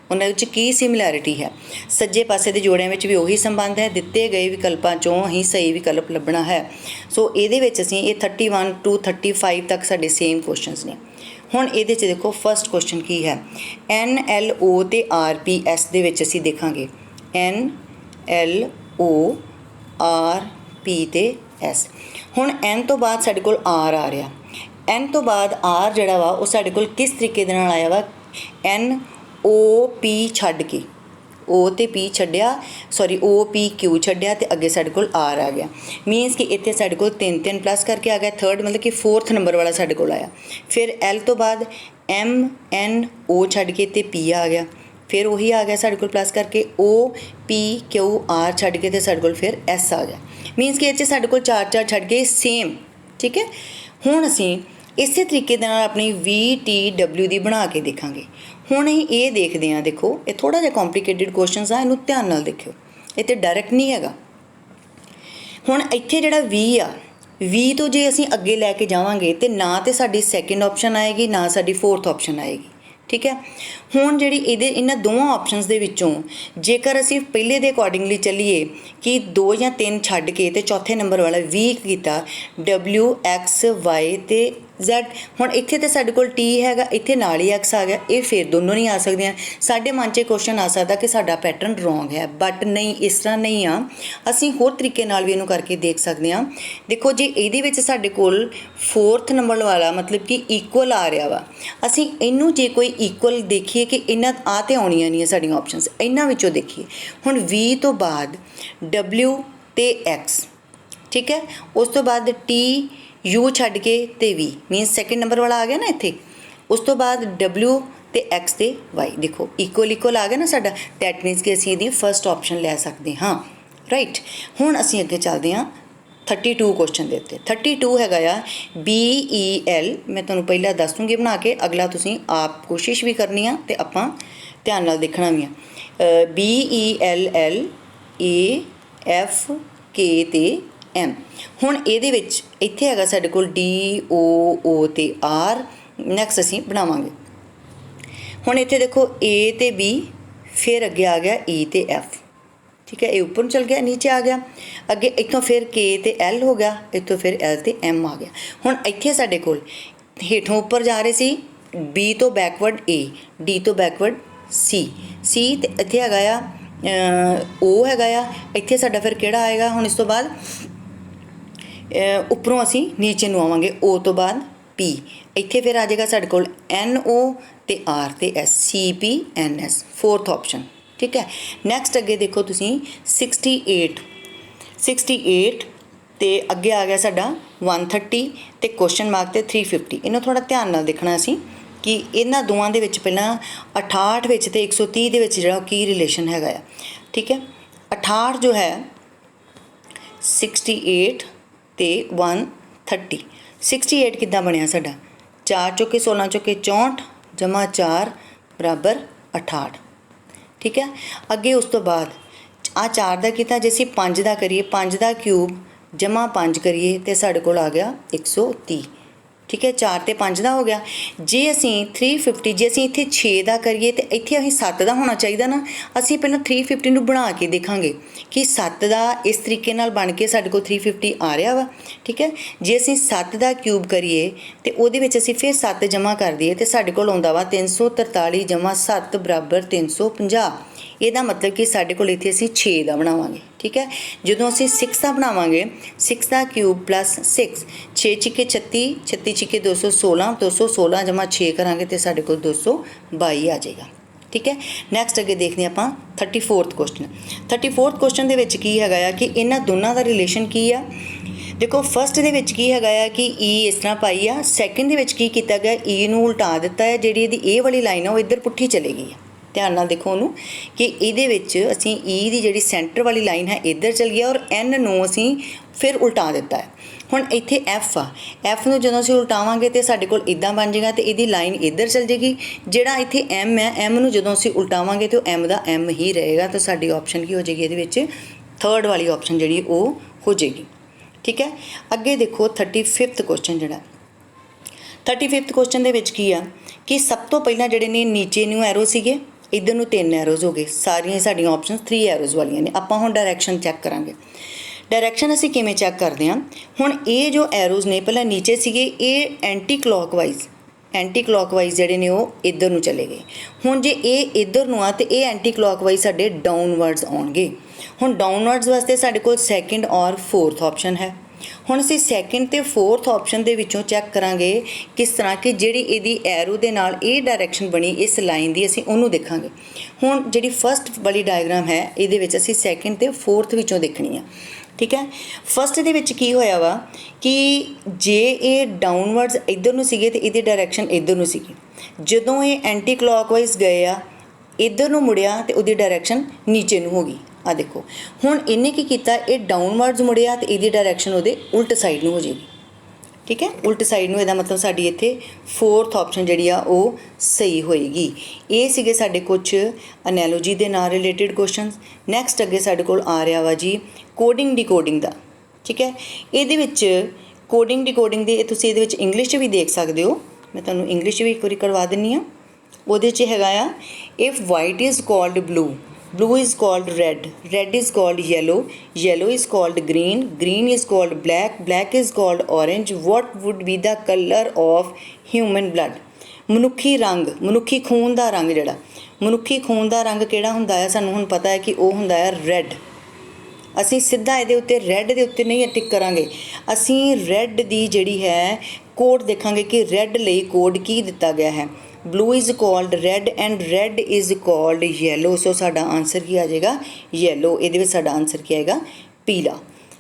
ਉਹਨਾਂ ਵਿੱਚ ਕੀ ਸਿਮਿਲੈਰਿਟੀ ਹੈ। ਸੱਜੇ ਪਾਸੇ ਦੇ ਜੋੜਿਆਂ ਵਿੱਚ ਵੀ ਉਹੀ ਸੰਬੰਧ ਹੈ। ਦਿੱਤੇ ਗਏ ਵਿਕਲਪਾਂ 'ਚੋਂ ਹੀ ਸਹੀ ਵਿਕਲਪ ਲੱਭਣਾ ਹੈ। ਸੋ ਇਹਦੇ ਵਿੱਚ ਅਸੀਂ ਇਹ 31 to 35 ਤੱਕ ਸਾਡੇ ਸੇਮ ਕੁਐਸਚਨਸ ਨੇ। ਹੁਣ ਇਹਦੇ 'ਚ ਦੇਖੋ ਫਸਟ ਕੁਐਸਚਨ ਕੀ ਹੈ, NLO ਅਤੇ RPS ਦੇ ਵਿੱਚ ਅਸੀਂ ਦੇਖਾਂਗੇ NLO RP ਅਤੇ S। ਹੁਣ N ਤੋਂ ਬਾਅਦ ਸਾਡੇ ਕੋਲ R ਆ ਰਿਹਾ, N ਤੋਂ ਬਾਅਦ R ਜਿਹੜਾ ਵਾ ਉਹ ਸਾਡੇ ਕੋਲ ਕਿਸ ਤਰੀਕੇ ਦੇ ਨਾਲ ਆਇਆ ਵਾ, NOP ਛੱਡ ਕੇ, O ਅਤੇ P ਛੱਡਿਆ, ਸੌਰੀ OPQ ਛੱਡਿਆ, ਅਤੇ ਅੱਗੇ ਸਾਡੇ ਕੋਲ R ਆ ਗਿਆ। ਮੀਨਸ ਕਿ ਇੱਥੇ ਸਾਡੇ ਕੋਲ 3 ਪਲੱਸ ਕਰਕੇ ਆ ਗਿਆ, ਥਰਡ ਮਤਲਬ ਕਿ ਫੋਰਥ ਨੰਬਰ ਵਾਲਾ ਸਾਡੇ ਕੋਲ ਆਇਆ। ਫਿਰ L ਤੋਂ ਬਾਅਦ MNO ਛੱਡ ਕੇ ਅਤੇ P ਆ ਗਿਆ, ਫਿਰ ਉਹੀ ਆ ਗਿਆ ਸਾਡੇ ਕੋਲ ਪਲੱਸ ਕਰਕੇ OPQR ਛੱਡ ਕੇ, ਅਤੇ ਸਾਡੇ ਕੋਲ ਫਿਰ S ਆ ਗਿਆ। ਮੀਨਸ ਕਿ ਇਹ 'ਚ ਸਾਡੇ ਕੋਲ 4 ਛੱਡ ਕੇ ਸੇਮ, ਠੀਕ ਹੈ। ਹੁਣ ਅਸੀਂ ਇਸੇ ਤਰੀਕੇ ਦੇ ਨਾਲ ਆਪਣੀ VTW ਦੀ ਬਣਾ ਕੇ ਦੇਖਾਂਗੇ। ਹੁਣ ਅਸੀਂ ਇਹ ਦੇਖਦੇ ਹਾਂ, ਦੇਖੋ ਇਹ ਥੋੜ੍ਹਾ ਜਿਹਾ ਕੰਪਲੀਕੇਟਿਡ ਕੁਐਸਚਨਸ ਆ, ਇਹਨੂੰ ਧਿਆਨ ਨਾਲ ਦੇਖਿਓ, ਇਹ ਤਾਂ ਡਾਇਰੈਕਟ ਨਹੀਂ ਹੈਗਾ। ਹੁਣ ਇੱਥੇ ਜਿਹੜਾ V ਤੋਂ ਜੇ ਅਸੀਂ ਅੱਗੇ ਲੈ ਕੇ ਜਾਵਾਂਗੇ ਤਾਂ ਨਾ ਤਾਂ ਸਾਡੀ ਸੈਕਿੰਡ ਆਪਸ਼ਨ ਆਏਗੀ, ਨਾ ਸਾਡੀ ਫੋਰਥ ਆਪਸ਼ਨ ਆਏਗੀ, ਠੀਕ ਹੈ। ਹੁਣ ਜਿਹੜੀ ਇਹਨਾਂ ਦੋਵਾਂ ਆਪਸ਼ਨਸ ਦੇ ਵਿੱਚੋਂ ਜੇਕਰ ਅਸੀਂ ਪਹਿਲੇ ਦੇ ਅਕੋਰਡਿੰਗਲੀ ਚੱਲੀਏ ਕਿ 2 ਜਾਂ 3 ਛੱਡ ਕੇ ਅਤੇ ਚੌਥੇ ਨੰਬਰ ਵਾਲਾ V ਕੀਤਾ, W X Y ਅਤੇ Z। ਹੁਣ ਇੱਥੇ ਤਾਂ ਸਾਡੇ ਕੋਲ T ਹੈਗਾ, ਇੱਥੇ ਨਾਲ ਹੀ X ਆ ਗਿਆ, ਇਹ ਫਿਰ ਦੋਨੋਂ ਨਹੀਂ ਆ ਸਕਦੀਆਂ। ਸਾਡੇ ਮਨ 'ਚ ਕੁਐਸਚਨ ਆ ਸਕਦਾ ਕਿ ਸਾਡਾ ਪੈਟਰਨ ਰੋਂਗ ਹੈ, ਬਟ ਨਹੀਂ, ਇਸ ਤਰ੍ਹਾਂ ਨਹੀਂ ਆ। ਅਸੀਂ ਹੋਰ ਤਰੀਕੇ ਨਾਲ ਵੀ ਇਹਨੂੰ ਕਰਕੇ ਦੇਖ ਸਕਦੇ ਹਾਂ। ਦੇਖੋ ਜੇ ਇਹਦੇ ਵਿੱਚ ਸਾਡੇ ਕੋਲ ਫੋਰਥ ਨੰਬਰ ਵਾਲਾ ਮਤਲਬ ਕਿ ਇਕੁਅਲ ਆ ਰਿਹਾ ਵਾ, ਅਸੀਂ ਇਹਨੂੰ ਜੇ ਕੋਈ ਇਕੁਅਲ ਦੇਖੀਏ ਕਿ ਇਹਨਾਂ ਆ ਤਾਂ ਆਉਣੀਆਂ ਨਹੀਂ ਸਾਡੀਆਂ ਆਪਸ਼ਨਸ, ਇਹਨਾਂ ਵਿੱਚੋਂ ਦੇਖੀਏ। ਹੁਣ V ਤੋਂ ਬਾਅਦ W ਅਤੇ X, ਠੀਕ ਹੈ। ਉਸ ਤੋਂ ਬਾਅਦ T U ਛੱਡ ਕੇ ਅਤੇ V, ਮੀਨਸ ਸੈਕਿੰਡ ਨੰਬਰ ਵਾਲਾ ਆ ਗਿਆ ਨਾ ਇੱਥੇ। ਉਸ ਤੋਂ ਬਾਅਦ W तो एक्स तो वाई। देखो इक्वल इक्वल आ गया ना साडा, दैट मीनस कि असीं इहदी फस्ट ऑप्शन लै सकते हाँ। राइट, हुण असीं अगे चलते हैं 32 क्वेश्चन के उत्ते। 32 हैगा आ BEL, मैं तुहानूं पहला दस दूँगी बना के, अगला तुसीं आप कोशिश भी करनी आ ते आपां ध्यान नाल देखना भी आ। BELLAFK ते M। हुण इहदे विच इत्थे हैगा साडे कोल DOO ते R। नैक्सट असीं बनावांगे। हुण इत्थे देखो A ते B, फिर अगे आ गया E ते F। ठीक है, ये ऊपर चल गया, नीचे आ गया, अगे इतों फिर K ते L हो गया, इतों फिर L ते M आ गया। हुण इत्थे साडे कोल हेठों ऊपर जा रहे सी B तो बैकवर्ड A, D तो बैकवर्ड C ते इत्थे हैगा आ O हैगा आ। इत्थे साडा फिर किहड़ा आएगा हुण इस तो बाद उपरों असीं नीचे नूं आवांगे O तो बाद P। इत्थे फिर आ जाएगा साडे कोल NO ते R ते S, CPNS, फोर्थ ऑप्शन। ठीक है, नैक्सट अगे देखो तुसीं 68 ते अगे आ गया साडा 130 ते क्वेश्चन मार्क ते 350। इन्हों थोड़ा ध्यान नाल देखना असीं कि इन्हां दोवां दे विच पहलां 68 विच ते 130 दे विच जिहड़ा की रिलेशन हैगा आ। ठीक है, 68 जो है 68 ते 130। 68 किद्दां बनिया साडा, 4 चौके 16 चौके 64 जमा 4 बराबर 68। ठीक है, अगे उस तो बाद आ 4 का किया, जे असीं 5 का करिए, 5 का क्यूब जमा 5 करिए तो साढ़े कोल आ गया 130। ठीक है, 4 ते 5 का हो गया। जे असीं 350, जे असीं इत्थे 6 का करिए तो इत्थे असीं 7 का होना चाहिए ना। असीं पहलां 350 नूं बना के देखांगे कि 7 का इस तरीके नाल बन के साढ़े कोल 350 आ रहा वा। ठीक है, जे असीं 7 का क्यूब करिए तो उहदे विच असीं फिर 7 जमा कर दईए तो साढ़े कोल आउंदा वा 343 जमा 7 बराबर 350। ਇਹਦਾ मतलब कि साढ़े कोल इत्थे असीं 6 का बनावांगे। ठीक है, जदों असीं 6 का बनावांगे, 6 का क्यूब प्लस 6, 6 छिके 36, 36 छिके 216, 216 जमा 6 करांगे तो साढ़े कोल 222 आ जाएगा। ठीक है, नैक्सट अगे देखते हैं आपां 34th क्वेश्चन। 34th क्वेश्चन दे विच की हैगा आ कि इन्हां दोनों का रिलेशन की आ। देखो फस्ट दे विच की हैगा आ कि E इस तरह पाई आ, सैकेंड दे विच की कीता गया, E नूं उल्टा दिता है, जिहड़ी इहदी A वाली लाइन आ वो इधर पुट्ठी चलेगी। ध्यान नाल देखो उन्होंने कि इहदे विच असीं E दी जिहड़ी सेंटर वाली लाइन है इधर चल गया और N नूं असीं फिर उल्टा दिता है। हुण इत्थे F आ, F नूं जदों असीं उल्टावांगे तो साडे कोल इदां बन जाएगा तो इहदी लाइन इधर चल जाएगी। जिहड़ा इत्थे M है, M नूं जदों असीं उल्टावांगे तो M दा M ही रहेगा। तो साडी ऑप्शन की हो जाएगी इहदे विच, थर्ड वाली ऑप्शन जिहड़ी वो हो जाएगी। ठीक है, अगे देखो 35th क्वेश्चन जिहड़ा 35th क्वेश्चन दे विच की आ कि सब तो पहलां जिहड़े ने नीचे नूं एरो सीगे, इधर नूं 3 एरोज हो गए। सारियां साडियां ऑप्शन 3 एरोज वालियां ने। आपां हुण डायरैक्शन चैक करांगे। डायरैक्शन असीं किवें चैक करदे हां, हुण ये जो एरोज ने पहलां नीचे सीगे, ये एंटी क्लॉकवाइज जिहड़े ने वो इधर नूं चले गए। हुण जे ये इधर नूं आ तो ये एंटी क्लॉकवाइज साडे डाउनवर्ड्स आउणगे। हुण डाउनवर्ड्स वास्ते साडे कोल सैकेंड और फोर्थ ऑप्शन है। हुण असीं सैकेंड ते फोर्थ ऑप्शन दे विचों चैक करांगे किस तरह कि जिहड़ी इहदी एरो दे नाल ये डायरैक्शन बनी इस लाइन दी, असीं उहनूं देखांगे। हुण जिहड़ी फस्ट वाली डायग्राम है इहदे विच असीं सैकेंड ते फोर्थ विचों देखनी है। ठीक है, फस्ट दे विच की होया वा कि जे ये डाउनवर्ड्स इधर नूं सीगे तो इहदी डायरैक्शन इधर नूं सीगी। जदों ये एंटी क्लॉकवाइज गए आ, इधर नूं मुड़िया तो उहदी डायरैक्शन नीचे नूं हो गई। आ देखो हुण इन्हें की कीता, ये डाउनवर्ड्स मुड़िया तो इहदी डायरैक्शन उहदे उल्ट साइड नूं हो जाएगी। ठीक है, उल्ट साइड नूं, इहदा मतलब साडी इत्थे फोर्थ ऑप्शन जिहड़ी आ वो सही होएगी। ये सीगे साडे कुछ एनालॉजी दे नाल रिलेटेड क्वेश्चन। नैक्सट अगे साडे कोल आ रहा वा जी कोडिंग डिकोडिंग दा। ठीक है, इहदे विच कोडिंग डिकोडिंग दे तुसीं इहदे विच इंग्लिश च भी देख सकदे हो। मैं तुहानूं इंग्लिश भी एक बारी करवा दिंदी हां। ਉਹਦੇ 'ਚ ਹੈਗਾ ਆ, if white is called blue, blue is called red, red is called yellow, yellow is called green, green is called black, black is called orange, what would be the colour of human blood. मनुखी रंग, मनुखी खून का रंग जिहड़ा, मनुखी खून का रंग किहड़ा हुंदा है, सानूं हुण पता है कि वो हुंदा है रैड। असीं सिद्धा इहदे उत्ते रैड दे उत्ते नहीं टिक करांगे, असीं रैड दी जिहड़ी है कोड देखांगे कि रैड लई कोड की दिता गया है। Blue is called red and red is called yellow. So साडा आंसर की आ जाएगा येलो। इहदे विच साडा आंसर की आएगा पीला।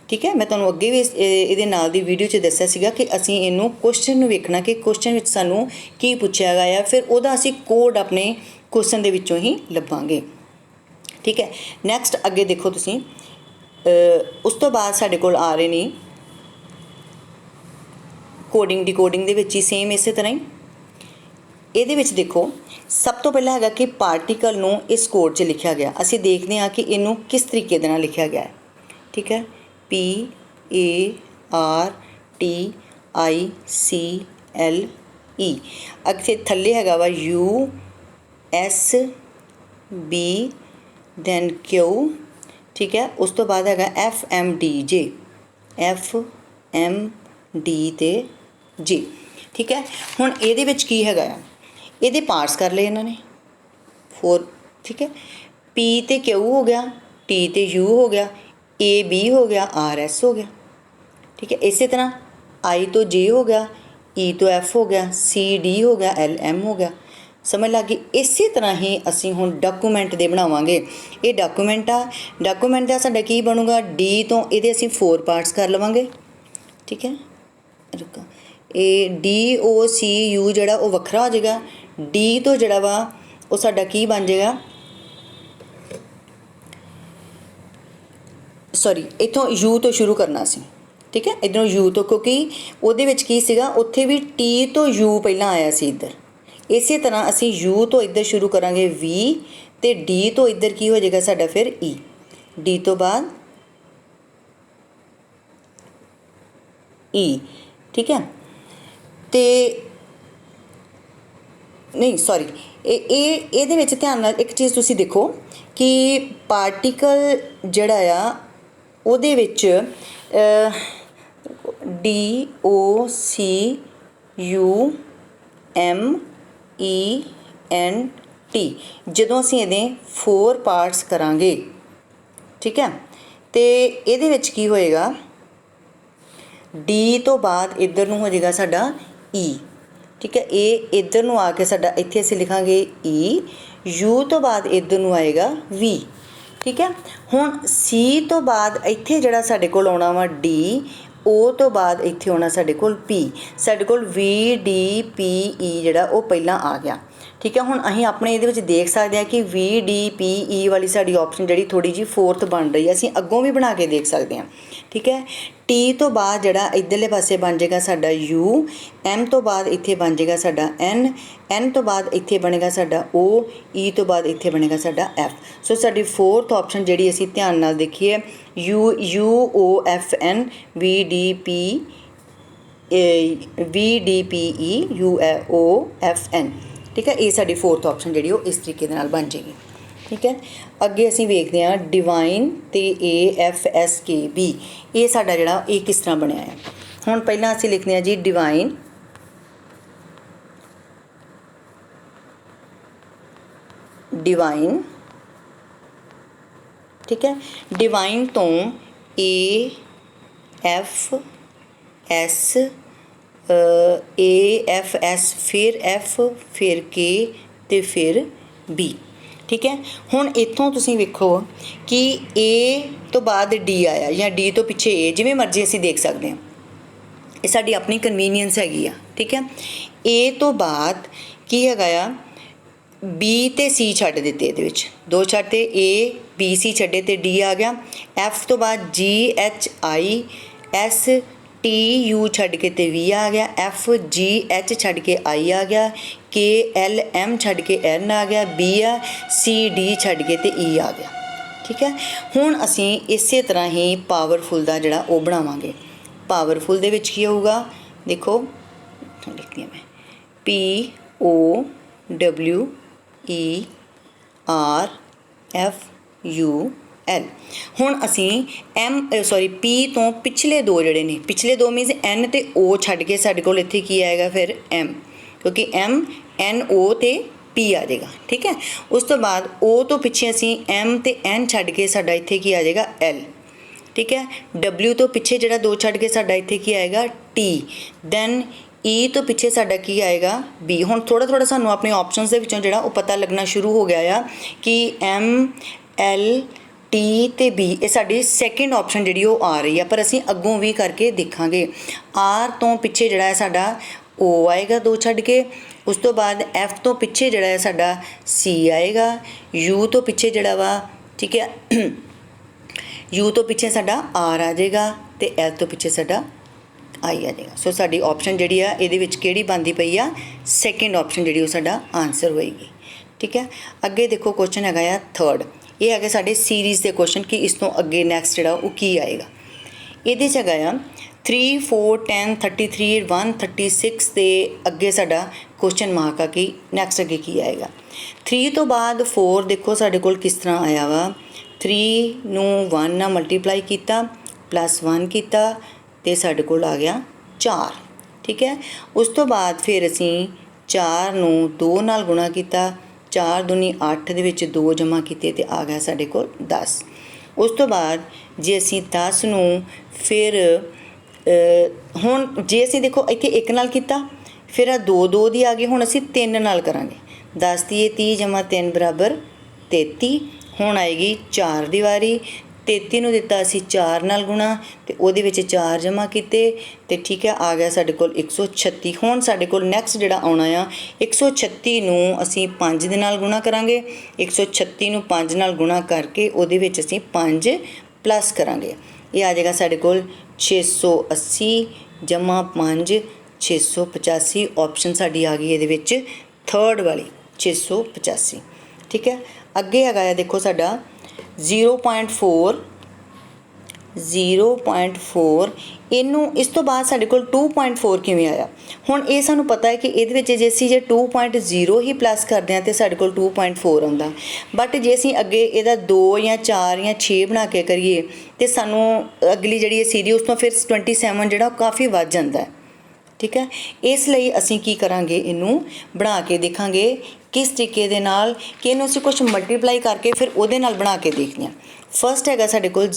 ठीक है। मैं तुहानूं अगे भी इहदे नाल दी वीडियो 'च दस्सिया सीगा कि असीं इहनूं क्वेश्चन नूं वेखना कि क्वेश्चन विच सानूं की पुछया गया, फिर उहदा असीं कोड अपने क्वेश्चन दे विचों ही लभांगे। ठीक है। नैक्सट अगे देखो तुसीं, उस तो बाद साडे कोल आ रहे ने कोडिंग डिकोडिंग दे विच ही सेम इस तरह ही। ਇਹਦੇ ਵਿੱਚ ਦੇਖੋ ਸਭ ਤੋਂ ਪਹਿਲਾਂ ਹੈਗਾ ਕਿ ਪਾਰਟੀਕਲ ਨੂੰ ਇਸ ਕੋਡ 'ਚ ਲਿਖਿਆ ਗਿਆ। ਅਸੀਂ ਦੇਖਦੇ ਹਾਂ ਕਿ ਇਹਨੂੰ ਕਿਸ ਤਰੀਕੇ ਦੇ ਨਾਲ ਲਿਖਿਆ ਗਿਆ ਹੈ। ਠੀਕ ਹੈ। PARTICLE ਅੱਗੇ ਥੱਲੇ ਹੈਗਾ ਵਾ USB ਦੈਨ Q। ਠੀਕ ਹੈ। ਉਸ ਤੋਂ ਬਾਅਦ ਹੈਗਾ FMDJ ਤੇ J। ठीक है। हुण इहदे विच की हैगा आ, इहदे पार्ट्स कर लए इन्होंने 4। ठीक है। P ते Q हो गया, T ते U हो गया, AB हो गया, RS हो गया। ठीक है। इस तरह I तो J हो गया, E तो F हो गया, CD हो गया, LM हो गया। समझ लग गई। इस तरह ही असीं हुण डॉकूमेंट दे बनावांगे। ये डॉकूमेंट आ, डॉकूमेंट दा साडा की बनूगा, D तो इहदे असीं 4 पार्ट्स कर लवांगे। ठीक है। रुको, ਇਹ DOCU ਜਿਹੜਾ ਉਹ ਵੱਖਰਾ ਹੋ ਜਾਏਗਾ। D ਤੋਂ ਜਿਹੜਾ ਵਾ ਉਹ ਸਾਡਾ ਕੀ ਬਣ ਜਾਏਗਾ, ਸੌਰੀ ਇੱਥੋਂ U ਤੋਂ ਸ਼ੁਰੂ ਕਰਨਾ ਸੀ। ਠੀਕ ਹੈ। ਇੱਧਰੋਂ U ਤੋਂ, ਕਿਉਂਕਿ ਉਹਦੇ ਵਿੱਚ ਕੀ ਸੀਗਾ, ਉੱਥੇ ਵੀ T ਤੋਂ U ਪਹਿਲਾਂ ਆਇਆ ਸੀ ਇੱਧਰ। ਇਸੇ ਤਰ੍ਹਾਂ ਅਸੀਂ U ਤੋਂ ਇੱਧਰ ਸ਼ੁਰੂ ਕਰਾਂਗੇ V, ਅਤੇ D ਤੋਂ ਇੱਧਰ ਕੀ ਹੋ ਜਾਏਗਾ ਸਾਡਾ ਫਿਰ E। D ਤੋਂ ਬਾਅਦ E। ਠੀਕ ਹੈ। ਤੇ ਨਹੀਂ ਸੌਰੀ, ਇਹਦੇ ਵਿੱਚ ਧਿਆਨ ਨਾਲ ਇੱਕ ਚੀਜ਼ ਤੁਸੀਂ ਦੇਖੋ ਕਿ ਪਾਰਟੀਕਲ ਜਿਹੜਾ ਆ ਉਹਦੇ ਵਿੱਚ DOCUMENT ਜਦੋਂ ਅਸੀਂ ਇਹਦੇ 4 ਪਾਰਟਸ ਕਰਾਂਗੇ। ਠੀਕ ਹੈ। ਅਤੇ ਇਹਦੇ ਵਿੱਚ ਕੀ ਹੋਏਗਾ, D ਤੋਂ ਬਾਅਦ ਇੱਧਰ ਨੂੰ ਹੋ ਜਾਏਗਾ ਸਾਡਾ E। ਠੀਕ ਹੈ। ਇਹ ਇੱਧਰ ਨੂੰ ਆ ਕੇ ਸਾਡਾ ਇੱਥੇ ਅਸੀਂ ਲਿਖਾਂਗੇ E। U ਤੋਂ ਬਾਅਦ ਇੱਧਰ ਨੂੰ ਆਏਗਾ V। ਠੀਕ ਹੈ। ਹੁਣ C ਤੋਂ ਬਾਅਦ ਇੱਥੇ ਜਿਹੜਾ ਸਾਡੇ ਕੋਲ ਆਉਣਾ ਵਾ D, O ਤੋਂ ਬਾਅਦ ਇੱਥੇ ਆਉਣਾ ਸਾਡੇ ਕੋਲ P। ਸਾਡੇ ਕੋਲ VDPE ਜਿਹੜਾ ਉਹ ਪਹਿਲਾਂ ਆ ਗਿਆ। ਠੀਕ ਹੈ। ਹੁਣ ਅਸੀਂ ਆਪਣੇ ਇਹਦੇ ਵਿੱਚ ਦੇਖ ਸਕਦੇ ਹਾਂ ਕਿ VDPE ਵਾਲੀ ਸਾਡੀ ਆਪਸ਼ਨ ਜਿਹੜੀ ਥੋੜ੍ਹੀ ਜਿਹੀ 4th ਬਣ ਰਹੀ ਹੈ। ਅਸੀਂ ਅੱਗੋਂ ਵੀ ਬਣਾ ਕੇ ਦੇਖ ਸਕਦੇ ਹਾਂ। ਠੀਕ ਹੈ। T ਤੋਂ ਬਾਅਦ ਜਿਹੜਾ ਇੱਧਰਲੇ ਪਾਸੇ ਬਣ ਜਾਏਗਾ ਸਾਡਾ U, M ਤੋਂ ਬਾਅਦ ਇੱਥੇ ਬਣ ਜਾਏਗਾ ਸਾਡਾ N ਤੋਂ ਬਾਅਦ ਇੱਥੇ ਬਣੇਗਾ ਸਾਡਾ O, E ਤੋਂ ਬਾਅਦ ਇੱਥੇ ਬਣੇਗਾ ਸਾਡਾ F। ਸੋ ਸਾਡੀ 4th ਆਪਸ਼ਨ ਜਿਹੜੀ ਅਸੀਂ ਧਿਆਨ ਨਾਲ ਦੇਖੀਏ UOFN VDPE UOFN। ਠੀਕ ਹੈ। ਇਹ ਸਾਡੀ 4th ਆਪਸ਼ਨ ਜਿਹੜੀ ਉਹ ਇਸ ਤਰੀਕੇ ਦੇ ਨਾਲ ਬਣ ਜਾਏਗੀ। ਠੀਕ ਹੈ। ਅੱਗੇ ਅਸੀਂ ਵੇਖਦੇ ਹਾਂ ਡਿਵਾਈਨ ਅਤੇ AFSKB। ਇਹ ਸਾਡਾ ਜਿਹੜਾ ਇਹ ਕਿਸ ਤਰ੍ਹਾਂ ਬਣਿਆ ਹੈ। ਹੁਣ ਪਹਿਲਾਂ ਅਸੀਂ ਲਿਖਦੇ ਹਾਂ ਜੀ ਡਿਵਾਈਨ, ਠੀਕ ਹੈ। ਡਿਵਾਈਨ ਤੋਂ AFS ਫਿਰ F ਫਿਰ K ਅਤੇ ਫਿਰ B। ਠੀਕ ਹੈ। ਹੁਣ ਇੱਥੋਂ ਤੁਸੀਂ ਵੇਖੋ ਕਿ A ਤੋਂ ਬਾਅਦ D ਆਇਆ ਜਾਂ D ਤੋਂ ਪਿੱਛੇ A, ਜਿਵੇਂ ਮਰਜ਼ੀ ਅਸੀਂ ਦੇਖ ਸਕਦੇ ਹਾਂ। ਇਹ ਸਾਡੀ ਆਪਣੀ ਕਨਵੀਨੀਅੰਸ ਹੈਗੀ ਆ। ਠੀਕ ਹੈ। A ਤੋਂ ਬਾਅਦ ਕੀ ਹੈਗਾ ਆ, B ਅਤੇ C ਛੱਡ ਦਿੱਤੇ, ਇਹਦੇ ਵਿੱਚ 2 ਛੱਡਤੇ, A B C ਛੱਡੇ ਅਤੇ D ਆ ਗਿਆ। F ਤੋਂ ਬਾਅਦ GHIS TU ਛੱਡ ਕੇ ਅਤੇ V ਆ ਗਿਆ। FGH ਛੱਡ ਕੇ I ਆ ਗਿਆ। KLM ਛੱਡ ਕੇ N ਆ ਗਿਆ। B ਆ, CD ਛੱਡ ਕੇ ਅਤੇ E ਆ ਗਿਆ। ਠੀਕ ਹੈ। ਹੁਣ ਅਸੀਂ ਇਸੇ ਤਰ੍ਹਾਂ ਹੀ ਪਾਵਰਫੁੱਲ ਦਾ ਜਿਹੜਾ ਉਹ ਬਣਾਵਾਂਗੇ। ਪਾਵਰਫੁੱਲ ਦੇ ਵਿੱਚ ਕੀ ਹੋਊਗਾ, ਦੇਖੋ ਲਿਖਦੀ ਹਾਂ ਮੈਂ POWERFUL। ਹੁਣ ਅਸੀਂ P ਤੋਂ ਪਿਛਲੇ 2 ਜਿਹੜੇ ਨੇ, ਪਿਛਲੇ 2 ਮੀਨਸ N ਅਤੇ O ਛੱਡ ਕੇ ਸਾਡੇ ਕੋਲ ਇੱਥੇ ਕੀ ਆਏਗਾ ਫਿਰ M, ਕਿਉਂਕਿ M N O ਅਤੇ P ਆ ਜਾਏਗਾ। ਠੀਕ ਹੈ। ਉਸ ਤੋਂ ਬਾਅਦ O ਤੋਂ ਪਿੱਛੇ ਅਸੀਂ M ਅਤੇ N ਛੱਡ ਕੇ ਸਾਡਾ ਇੱਥੇ ਕੀ ਆ ਜਾਏਗਾ L। ਠੀਕ ਹੈ। W ਤੋਂ ਪਿੱਛੇ ਜਿਹੜਾ 2 ਛੱਡ ਕੇ ਸਾਡਾ ਇੱਥੇ ਕੀ ਆਏਗਾ T। ਦੈਨ E ਤੋਂ ਪਿੱਛੇ ਸਾਡਾ ਕੀ ਆਏਗਾ B। ਹੁਣ ਥੋੜ੍ਹਾ ਸਾਨੂੰ ਆਪਣੇ ਆਪਸ਼ਨਸ ਦੇ ਵਿੱਚੋਂ ਜਿਹੜਾ ਉਹ ਪਤਾ ਲੱਗਣਾ ਸ਼ੁਰੂ ਹੋ ਗਿਆ ਆ ਕਿ M L T ਟੀ ਤੇ ਬੀ ਇਹ ਸਾਡੀ ਸੈਕਿੰਡ ਆਪਸ਼ਨ ਜਿਹੜੀ ਉਹ ਆ ਰਹੀ ਆ, ਪਰ ਅਸੀਂ ਅੱਗੋਂ ਵੀ ਕਰਕੇ ਦੇਖਾਂਗੇ। ਆਰ ਤੋਂ ਪਿੱਛੇ ਜਿਹੜਾ ਹੈ ਸਾਡਾ ਓ ਆਏਗਾ 2 ਛੱਡ ਕੇ, ਉਸ ਤੋਂ ਬਾਅਦ ਐਫ ਤੋਂ ਪਿੱਛੇ ਜਿਹੜਾ ਹੈ ਸਾਡਾ ਸੀ ਆਏਗਾ, ਯੂ ਤੋਂ ਪਿੱਛੇ ਜਿਹੜਾ ਵਾ, ਠੀਕ ਹੈ, ਯੂ ਤੋਂ ਪਿੱਛੇ ਸਾਡਾ ਆਰ ਆ ਜਾਏਗਾ ਤੇ ਐਲ ਤੋਂ ਪਿੱਛੇ ਸਾਡਾ ਆਈ ਆ ਜਾਏਗਾ। ਸੋ ਸਾਡੀ ਆਪਸ਼ਨ ਜਿਹੜੀ ਆ ਇਹਦੇ ਵਿੱਚ ਕਿਹੜੀ ਬਣਦੀ ਪਈ ਆ, ਸੈਕਿੰਡ ਆਪਸ਼ਨ ਜਿਹੜੀ ਉਹ ਸਾਡਾ ਆਨਸਰ ਹੋਏਗੀ। ਠੀਕ ਹੈ, ਅੱਗੇ ਦੇਖੋ ਕੁਐਸਚਨ ਹੈਗਾ ਆ ਥਰਡ। ਇਹ ਹੈਗੇ ਸਾਡੇ ਸੀਰੀਜ਼ ਦੇ ਕੁਐਸਚਨ ਕਿ ਇਸ ਤੋਂ ਅੱਗੇ ਨੈਕਸਟ ਜਿਹੜਾ ਉਹ ਕੀ ਆਏਗਾ। ਇਹਦੇ 'ਚ ਹੈਗਾ ਆ 3, 4, 10, 33, 136 ਦੇ ਅੱਗੇ ਸਾਡਾ ਕੁਐਸਚਨ ਮਾਰਕ ਆ ਕਿ ਨੈਕਸਟ ਅੱਗੇ ਕੀ ਆਏਗਾ। 3 ਤੋਂ ਬਾਅਦ 4 ਦੇਖੋ ਸਾਡੇ ਕੋਲ ਕਿਸ ਤਰ੍ਹਾਂ ਆਇਆ ਵਾ। 3 ਨੂੰ 1 ਨਾਲ ਮਲਟੀਪਲਾਈ ਕੀਤਾ, +1 ਕੀਤਾ ਤੇ ਸਾਡੇ ਕੋਲ ਆ ਗਿਆ 4। ਠੀਕ ਹੈ, ਉਸ ਤੋਂ ਬਾਅਦ ਫਿਰ ਅਸੀਂ 4 ਨੂੰ 2 ਨਾਲ ਗੁਣਾ ਕੀਤਾ, 4 ਦੂਣੀ 8 ਦੇ ਵਿੱਚ 2 ਜਮ੍ਹਾਂ ਕੀਤੇ ਤੇ ਆ ਗਿਆ ਸਾਡੇ ਕੋਲ 10। ਉਸ ਤੋਂ ਬਾਅਦ ਜੇ ਅਸੀਂ 10 ਨੂੰ ਫਿਰ ਹੁਣ ਜੇ ਅਸੀਂ ਦੇਖੋ ਇੱਥੇ 1 ਨਾਲ ਕੀਤਾ, ਫਿਰ ਆ 2 ਦੀ ਆ ਗਈ, ਹੁਣ ਅਸੀਂ 3 ਨਾਲ ਕਰਾਂਗੇ। 10 ਤੀਏ 30 ਜਮ੍ਹਾਂ 3 ਬਰਾਬਰ 33। ਹੁਣ ਆਏਗੀ 4 ਦੀ ਵਾਰੀ। 33 ਨੂੰ ਦਿੱਤਾ ਅਸੀਂ 4 ਨਾਲ ਗੁਣਾ ਤੇ ਉਹਦੇ ਵਿੱਚ 4 ਜਮ੍ਹਾਂ ਕੀਤੇ ਤੇ ਠੀਕ ਹੈ ਆ ਗਿਆ ਸਾਡੇ ਕੋਲ 136। ਹੁਣ ਸਾਡੇ ਕੋਲ ਨੈਕਸਟ ਜਿਹੜਾ ਆਉਣਾ ਆ 136 ਨੂੰ ਅਸੀਂ 5 ਦੇ ਨਾਲ ਗੁਣਾ ਕਰਾਂਗੇ। 136 ਨੂੰ 5 ਨਾਲ ਗੁਣਾ ਕਰਕੇ ਉਹਦੇ ਵਿੱਚ ਅਸੀਂ 5 ਪਲੱਸ ਕਰਾਂਗੇ। ਇਹ ਆ ਜਾਏਗਾ ਸਾਡੇ ਕੋਲ 680 ਜਮ੍ਹਾਂ 5 685। ਆਪਸ਼ਨ ਸਾਡੀ ਆ ਗਈ ਇਹਦੇ ਵਿੱਚ ਥਰਡ ਵਾਲੀ 685। ਠੀਕ ਹੈ, ਅੱਗੇ ਹੈਗਾ ਆ ਦੇਖੋ ਸਾਡਾ 0.4 ਇਹਨੂੰ ਇਸ ਤੋਂ ਬਾਅਦ ਸਾਡੇ ਕੋਲ 2.4 ਕਿਵੇਂ ਆਇਆ। ਹੁਣ ਇਹ ਸਾਨੂੰ ਪਤਾ ਹੈ ਕਿ ਇਹਦੇ ਵਿੱਚ ਜੇ ਅਸੀਂ 2.0 ਹੀ ਪਲੱਸ ਕਰਦੇ ਹਾਂ ਤਾਂ ਸਾਡੇ ਕੋਲ 2.4 ਆਉਂਦਾ, ਬਟ ਜੇ ਅਸੀਂ ਅੱਗੇ ਇਹਦਾ 2 ਜਾਂ 4 ਜਾਂ 6 ਬਣਾ ਕੇ ਕਰੀਏ ਤਾਂ ਸਾਨੂੰ ਅਗਲੀ ਜਿਹੜੀ ਇਹ ਸੀਰੀਜ਼ ਉਸ ਤੋਂ ਫਿਰ 27 ਜਿਹੜਾ ਉਹ ਕਾਫੀ ਵੱਧ ਜਾਂਦਾ ਹੈ। ਠੀਕ ਹੈ, ਇਸ ਲਈ ਅਸੀਂ ਕੀ ਕਰਾਂਗੇ, ਇਹਨੂੰ ਬਣਾ ਕੇ ਦੇਖਾਂਗੇ ਕਿਸ ਤਰੀਕੇ ਦੇ ਨਾਲ ਕਿ ਇਹਨੂੰ ਅਸੀਂ ਕੁਛ ਮਲਟੀਪਲਾਈ ਕਰਕੇ ਫਿਰ ਉਹਦੇ ਨਾਲ ਬਣਾ ਕੇ ਦੇਖਦੇ ਹਾਂ। ਫਸਟ ਹੈਗਾ ਸਾਡੇ ਕੋਲ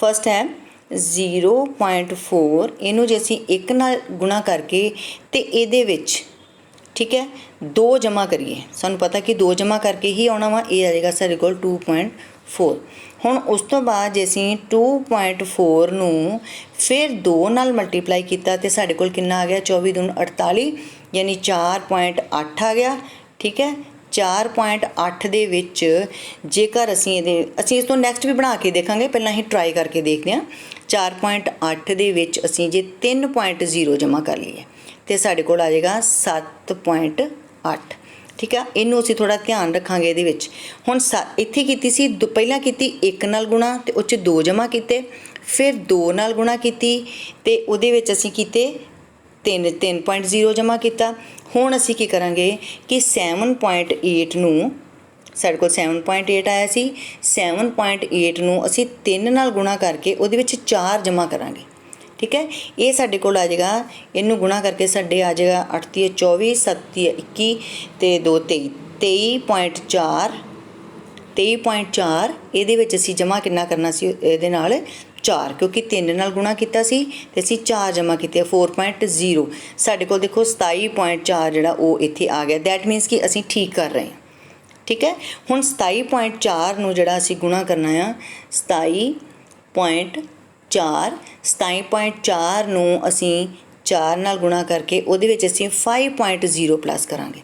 ਫਸਟ ਹੈ 0.4। ਇਹਨੂੰ ਜੇ ਅਸੀਂ 1 ਨਾਲ ਗੁਣਾ ਕਰਕੇ ਤੇ ਇਹਦੇ ਵਿੱਚ ਠੀਕ ਹੈ 2 ਜਮ੍ਹਾਂ ਕਰੀਏ, ਸਾਨੂੰ ਪਤਾ ਕਿ 2 ਜਮ੍ਹਾਂ ਕਰਕੇ ਹੀ ਆਉਣਾ ਵਾ, ਇਹ ਆ ਜਾਏਗਾ ਸਾਡੇ ਕੋਲ 2.4। ਹੁਣ ਉਸ ਤੋਂ ਬਾਅਦ ਜੇ ਅਸੀਂ 2.4 ਨੂੰ ਫਿਰ 2 ਨਾਲ ਮਲਟੀਪਲਾਈ ਕੀਤਾ ਤੇ ਸਾਡੇ ਕੋਲ ਕਿੰਨਾ ਆ ਗਿਆ, 24 ਦੂਣ 48 ਯਾਨੀ 4.8 ਆ ਗਿਆ। ਠੀਕ ਹੈ, 4.8 ਦੇ ਵਿੱਚ ਜੇਕਰ ਅਸੀਂ ਇਸ ਤੋਂ ਨੈਕਸਟ ਵੀ ਬਣਾ ਕੇ ਦੇਖਾਂਗੇ, ਪਹਿਲਾਂ ਹੀ ਟਰਾਈ ਕਰਕੇ ਦੇਖਦੇ ਹਾਂ। 4.8 ਦੇ ਵਿੱਚ ਅਸੀਂ ਜੇ 3.0 ਜਮ੍ਹਾਂ ਕਰ ਲਈਏ ਤੇ ਸਾਡੇ ਕੋਲ ਆ ਜਾਏਗਾ 7.8। ਠੀਕ ਆ, ਇਹਨੂੰ ਅਸੀਂ ਥੋੜ੍ਹਾ ਧਿਆਨ ਰੱਖਾਂਗੇ ਇਹਦੇ ਵਿੱਚ। ਹੁਣ ਇੱਥੇ ਕੀਤੀ ਸੀ ਪਹਿਲਾਂ ਕੀਤੀ 1 ਨਾਲ ਗੁਣਾ ਤੇ ਉਹ 'ਚ 2 ਜਮ੍ਹਾਂ ਕੀਤੇ, ਫਿਰ 2 ਨਾਲ ਗੁਣਾ ਕੀਤੀ ਤੇ ਉਹਦੇ ਵਿੱਚ ਅਸੀਂ ਕੀਤੇ 3.0 ਜਮ੍ਹਾਂ ਕੀਤਾ। ਹੁਣ ਅਸੀਂ ਕੀ ਕਰਾਂਗੇ ਕਿ 7.8 ਨੂੰ ਸਾਡੇ ਕੋਲ 7.8 ਆਇਆ ਸੀ, 7.8 ਨੂੰ ਅਸੀਂ 3 ਨਾਲ ਗੁਣਾ ਕਰਕੇ ਉਹਦੇ ਵਿੱਚ 4 ਜਮ੍ਹਾਂ ਕਰਾਂਗੇ। ਠੀਕ ਹੈ, ਇਹ ਸਾਡੇ ਕੋਲ ਆ ਜਾਏਗਾ, ਇਹਨੂੰ ਗੁਣਾ ਕਰਕੇ ਸਾਡੇ ਆ ਜਾਏਗਾ 8 ਤੀਏ 24, 7 ਤੀਏ 21 ਤੇ 2 23, 23.4 ਇਹਦੇ ਵਿੱਚ ਅਸੀਂ ਜਮ੍ਹਾਂ ਕਿੰਨਾ ਕਰਨਾ ਸੀ ਇਹਦੇ ਨਾਲ 4, ਕਿਉਂਕਿ 3 ਨਾਲ ਗੁਣਾ ਕੀਤਾ ਸੀ ਤੇ ਅਸੀਂ 4 ਜਮ੍ਹਾਂ ਕੀਤੇ 4.0। ਸਾਡੇ ਕੋਲ ਦੇਖੋ 27.4 ਜਿਹੜਾ ਉਹ ਇੱਥੇ ਆ ਗਿਆ। ਦੈਟ ਮੀਨਸ ਕਿ ਅਸੀਂ ਠੀਕ ਕਰ ਰਹੇ ਹਾਂ। ਠੀਕ ਹੈ, ਹੁਣ 27.4 ਨੂੰ ਜਿਹੜਾ ਅਸੀਂ ਗੁਣਾ ਕਰਨਾ ਆ 27.4 ਨੂੰ ਅਸੀਂ 4 ਨਾਲ ਗੁਣਾ ਕਰਕੇ ਉਹਦੇ ਵਿੱਚ ਅਸੀਂ 5.0 ਪਲੱਸ ਕਰਾਂਗੇ।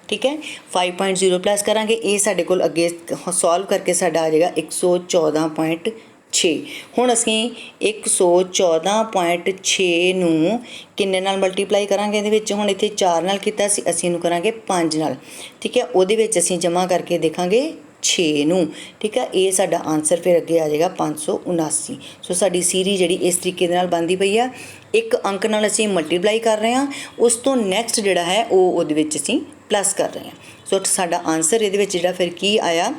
ਠੀਕ ਹੈ, 5.0 ਪਲੱਸ ਕਰਾਂਗੇ। ਇਹ ਸਾਡੇ ਕੋਲ ਅੱਗੇ ਸੋਲਵ ਕਰਕੇ ਸਾਡਾ ਆ ਜਾਏਗਾ 114.6। ਹੁਣ ਅਸੀਂ 114.6 ਨੂੰ ਕਿੰਨੇ ਨਾਲ ਮਲਟੀਪਲਾਈ ਕਰਾਂਗੇ ਇਹਦੇ ਵਿੱਚ। ਹੁਣ ਇੱਥੇ 4 ਨਾਲ ਕੀਤਾ ਸੀ, ਅਸੀਂ ਇਹਨੂੰ ਕਰਾਂਗੇ 5 ਨਾਲ। ਠੀਕ ਹੈ, ਉਹਦੇ ਵਿੱਚ ਅਸੀਂ ਜਮ੍ਹਾਂ ਕਰਕੇ ਦੇਖਾਂਗੇ 6 ਨੂੰ। ਠੀਕ ਹੈ, ਇਹ ਸਾਡਾ ਆਨਸਰ ਫਿਰ ਅੱਗੇ ਆ ਜਾਏਗਾ 579। ਸੋ ਸਾਡੀ ਸੀਰੀਜ਼ ਜਿਹੜੀ ਇਸ ਤਰੀਕੇ ਦੇ ਨਾਲ ਬਣਦੀ ਪਈ ਆ। ਇੱਕ ਅੰਕ ਨਾਲ ਅਸੀਂ ਮਲਟੀਪਲਾਈ ਕਰ ਰਹੇ ਹਾਂ, ਉਸ ਤੋਂ ਨੈਕਸਟ ਜਿਹੜਾ ਹੈ ਉਹ ਉਹਦੇ ਵਿੱਚ ਅਸੀਂ ਪਲੱਸ ਕਰ ਰਹੇ ਹਾਂ। ਸੋ ਸਾਡਾ ਆਨਸਰ ਇਹਦੇ ਵਿੱਚ ਜਿਹੜਾ ਫਿਰ ਕੀ ਆਇਆ,